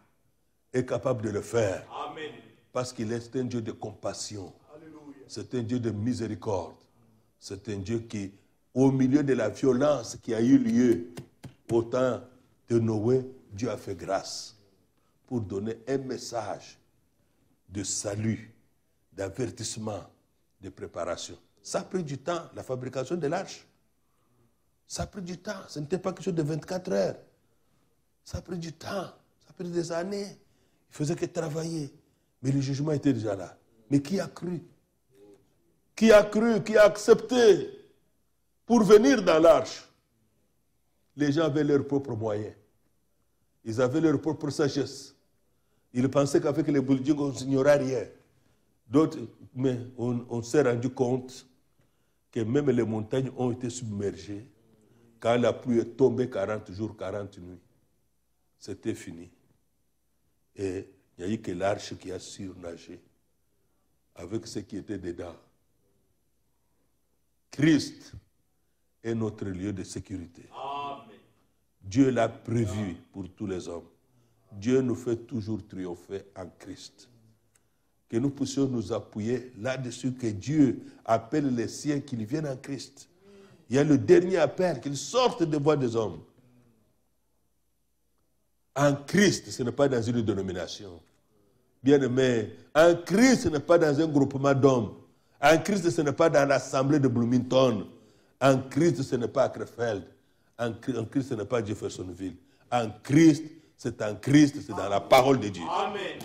est capable de le faire. Amen. Parce qu'il est un Dieu de compassion. Alléluia. C'est un Dieu de miséricorde. C'est un Dieu qui, au milieu de la violence qui a eu lieu au temps de Noé, Dieu a fait grâce pour donner un message de salut, d'avertissement, de préparation. Ça a pris du temps, la fabrication de l'arche. Ça a pris du temps. Ce n'était pas quelque chose de 24 heures. Ça a pris du temps. Ça a pris des années. Il ne faisait que travailler. Mais le jugement était déjà là. Mais qui a cru? Qui a cru? Qui a accepté pour venir dans l'arche? Les gens avaient leurs propres moyens. Ils avaient leur propre sagesse. Ils pensaient qu'avec les buildings, on n'ignorait rien. D'autres, mais on s'est rendu compte que même les montagnes ont été submergées. Quand la pluie est tombée 40 jours, 40 nuits, c'était fini. Et il n'y a eu que l'arche qui a surnagé avec ce qui était dedans. Christ est notre lieu de sécurité. Amen. Dieu l'a prévu pour tous les hommes. Dieu nous fait toujours triompher en Christ. Que nous puissions nous appuyer là-dessus, que Dieu appelle les siens qu'ils viennent en Christ. Il y a le dernier appel, qu'ils sortent des voies des hommes. En Christ, ce n'est pas dans une dénomination. Bien-aimé, en Christ, ce n'est pas dans un groupement d'hommes. En Christ, ce n'est pas dans l'assemblée de Bloomington. En Christ, ce n'est pas à Krefeld. En Christ, ce n'est pas à Jeffersonville. En Christ, c'est dans la parole de Dieu. Amen.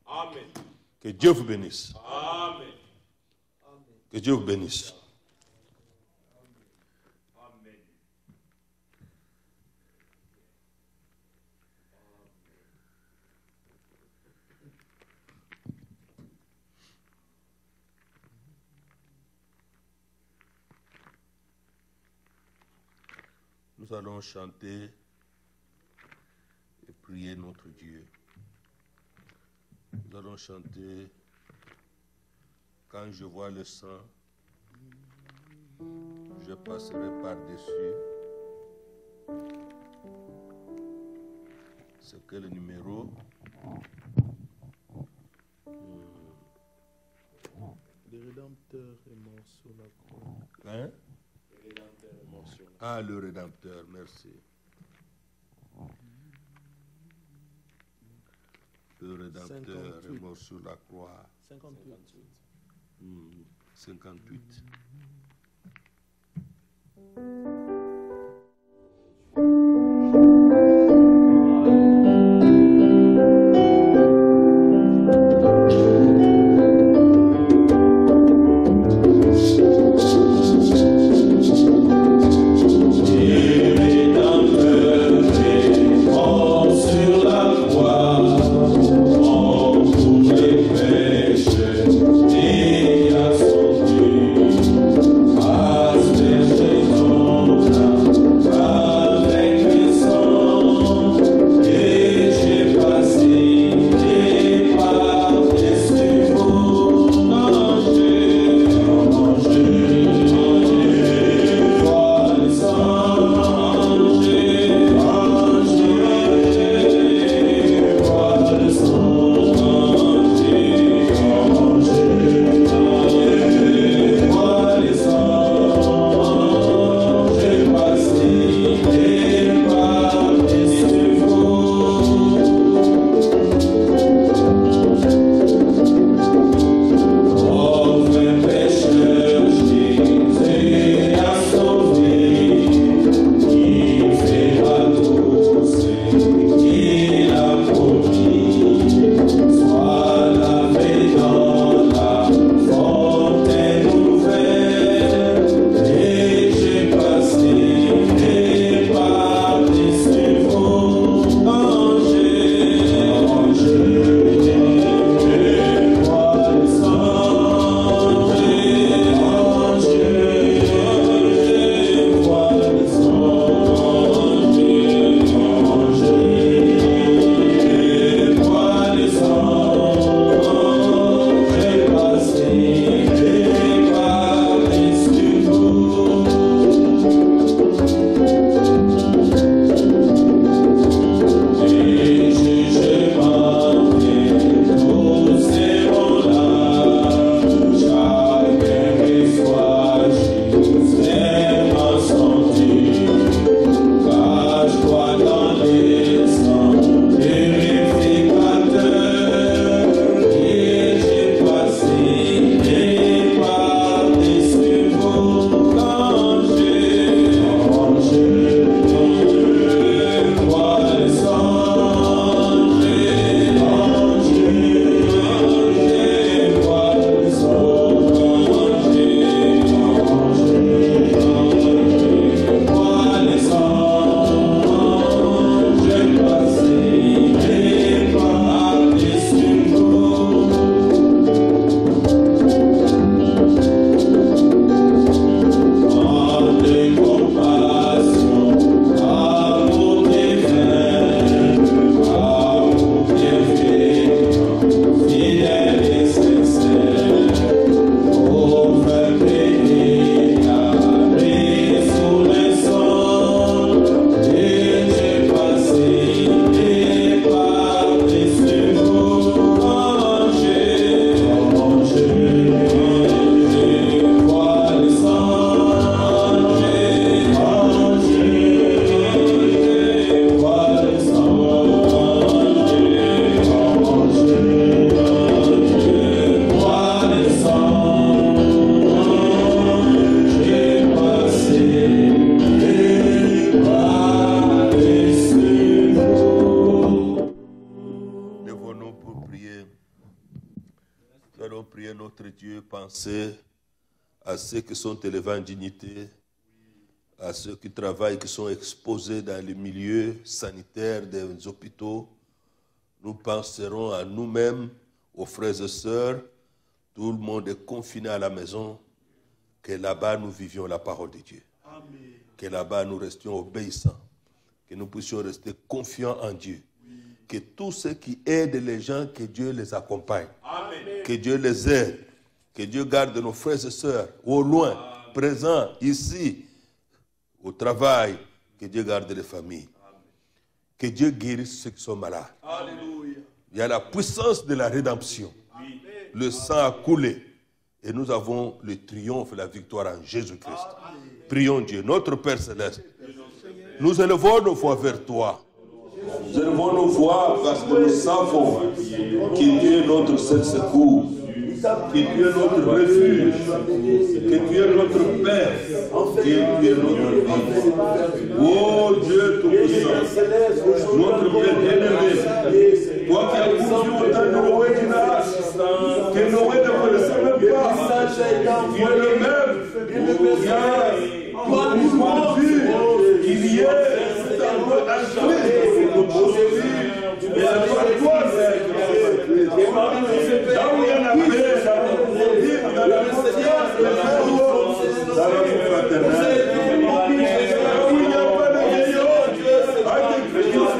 Amen. Que Dieu vous bénisse. Amen. Que Dieu vous bénisse. Amen. Nous allons chanter et prier notre Dieu. Nous allons chanter « Quand je vois le sang, je passerai par-dessus ». C'est quel numéro? Le Rédempteur est mort sur la croix. Hein? Le Rédempteur est mort sur la croix. Ah, le Rédempteur, merci. Le Rédempteur 58. Est mort sur la croix. 58. 58. Le Rédempteur notre Dieu, penser à ceux qui sont élevés en dignité, à ceux qui travaillent, qui sont exposés dans les milieux sanitaires des hôpitaux. Nous penserons à nous-mêmes, aux frères et sœurs. Tout le monde est confiné à la maison. Que là-bas, nous vivions la parole de Dieu. Amen. Que là-bas, nous restions obéissants. Que nous puissions rester confiants en Dieu. Oui. Que tous ceux qui aident les gens, que Dieu les accompagne. Amen. Que Dieu les aide. Que Dieu garde nos frères et sœurs, au loin, Amen. Présents, ici, au travail. Que Dieu garde les familles. Amen. Que Dieu guérisse ceux qui sont malades. Alléluia. Il y a la puissance de la rédemption. Oui. Le sang a coulé. Et nous avons le triomphe et la victoire en Jésus-Christ. Prions Dieu, notre Père Céleste. Nous élevons nos voix vers toi. Nous élevons nos voix parce que nous savons que tu es notre seul secours, que tu es notre refuge, que tu es notre Père, que tu es notre vie. Oh Dieu Tout-Puissant, notre Père bien-aimé, toi qui as conçu autant de Noé que Noé ne connaissait même pas, tu es le même, toi nous avons vu qu'il y ait un peu d'agir aujourd'hui, et la toi, là où il y a la paix, dans la frontière, dans la fraternelle, là où il n'y a pas de guérison, avec des chrétiens,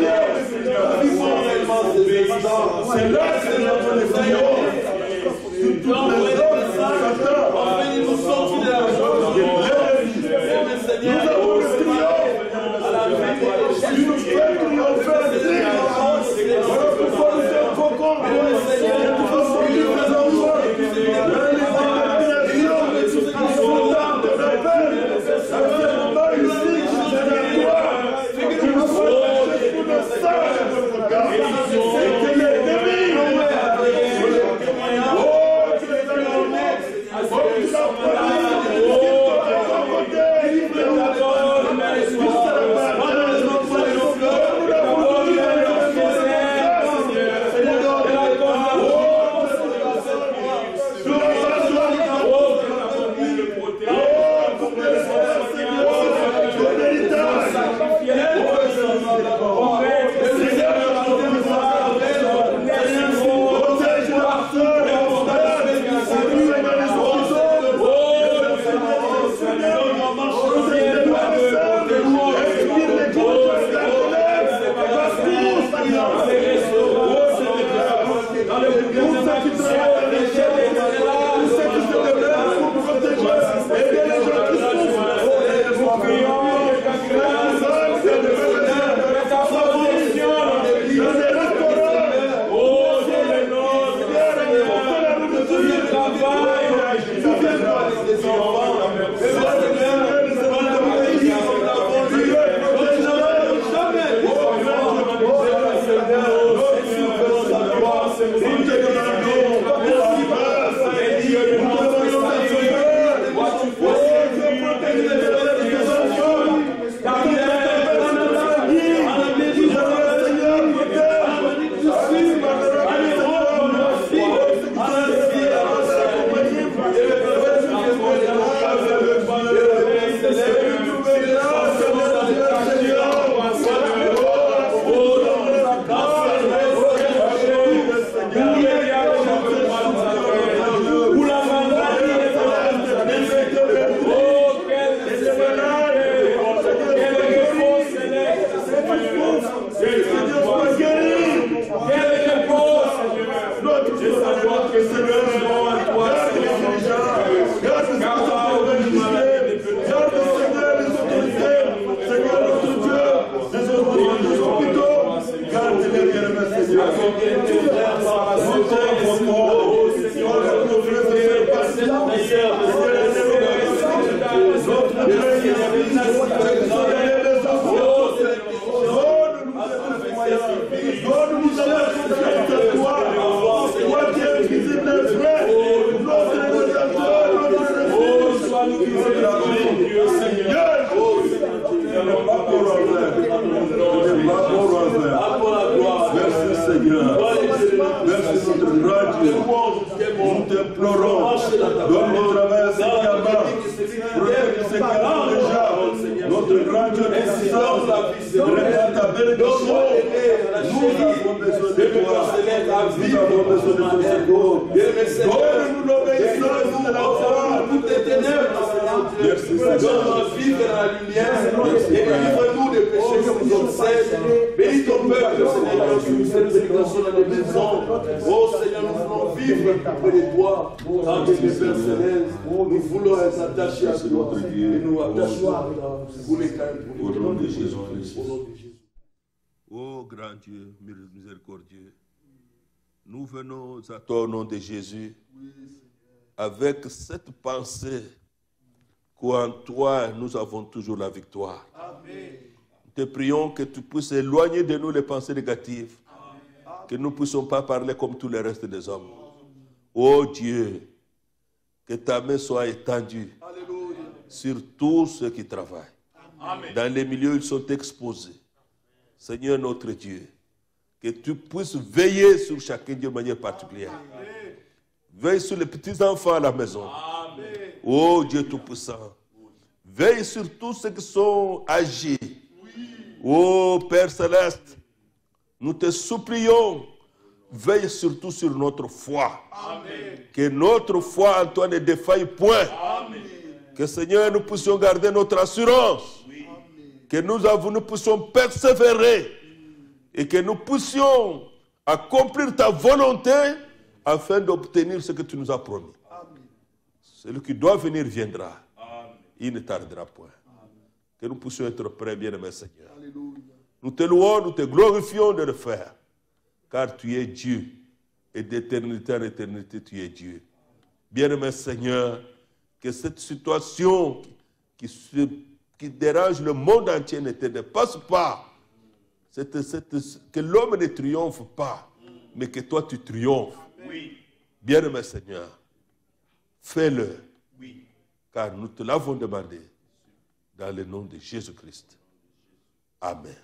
c'est là que notre triomphe sur toutes les hommes, Satan, nous sortir de la nous avons le triomphe, tu nous fais triompher, voilà pourquoi nous sommes cocons, et nous faisons vivre les enfants, les déterminations, qui sont là, de la paix, actuellement ici, c'est la gloire, qui nous fait pour nos sages de notre regard, et que les ennemis, oh, tu les as donnés, oh, tu l'as pris, t'implorons. Donne-nous travail à ces gamins. Protège ces gamins déjà. Notre grand Dieu puissant, regarde ta bénédiction. Nous avons besoin de toi. Nous avons besoin de ton secours. Donne-nous l'obéissance de la foi. Toutes les ténèbres, Merci Seigneur. donne-nous vivre dans la lumière et délivre-nous des péchés que nous obsèdent. Bénis ton peuple, Seigneur, sur cette prédication dans les maisons. Oh Seigneur, nous voulons vivre près de toi. Tant que les Pères célestes, nous voulons être attachés à toi et nous attacher pour les cas. Au nom de Jésus. Oh grand Dieu, miséricordieux, nous venons à toi au nom de Jésus avec cette pensée qu'en toi nous avons toujours la victoire. Amen. Nous te prions que tu puisses éloigner de nous les pensées négatives, que nous ne puissions pas parler comme tous les restes des hommes. Oh Dieu, que ta main soit étendue sur tous ceux qui travaillent. Amen. Dans les milieux où ils sont exposés. Seigneur notre Dieu, que tu puisses veiller sur chacun de manière particulière. Amen. Veille sur les petits-enfants à la maison. Amen. Oh Dieu Tout-Puissant, veille sur tous ceux qui sont âgés. Oh Père Céleste, nous te supplions, veille surtout sur notre foi. Amen. Que notre foi en toi ne défaille point. Amen. Que Seigneur, nous puissions garder notre assurance. Que nous puissions persévérer et que nous puissions accomplir ta volonté afin d'obtenir ce que tu nous as promis. Amen. Celui qui doit venir viendra. Amen. Il ne tardera point. Que nous puissions être prêts, bien-aimé Seigneur. Alléluia. Nous te louons, nous te glorifions de le faire. Car tu es Dieu. Et d'éternité en éternité, tu es Dieu. Bien-aimé Seigneur, que cette situation qui dérange le monde entier ne te dépasse pas. Que l'homme ne triomphe pas, mais que toi tu triomphes. Oui. Bien-aimé Seigneur, fais-le, Oui. car nous te l'avons demandé dans le nom de Jésus-Christ. Amen.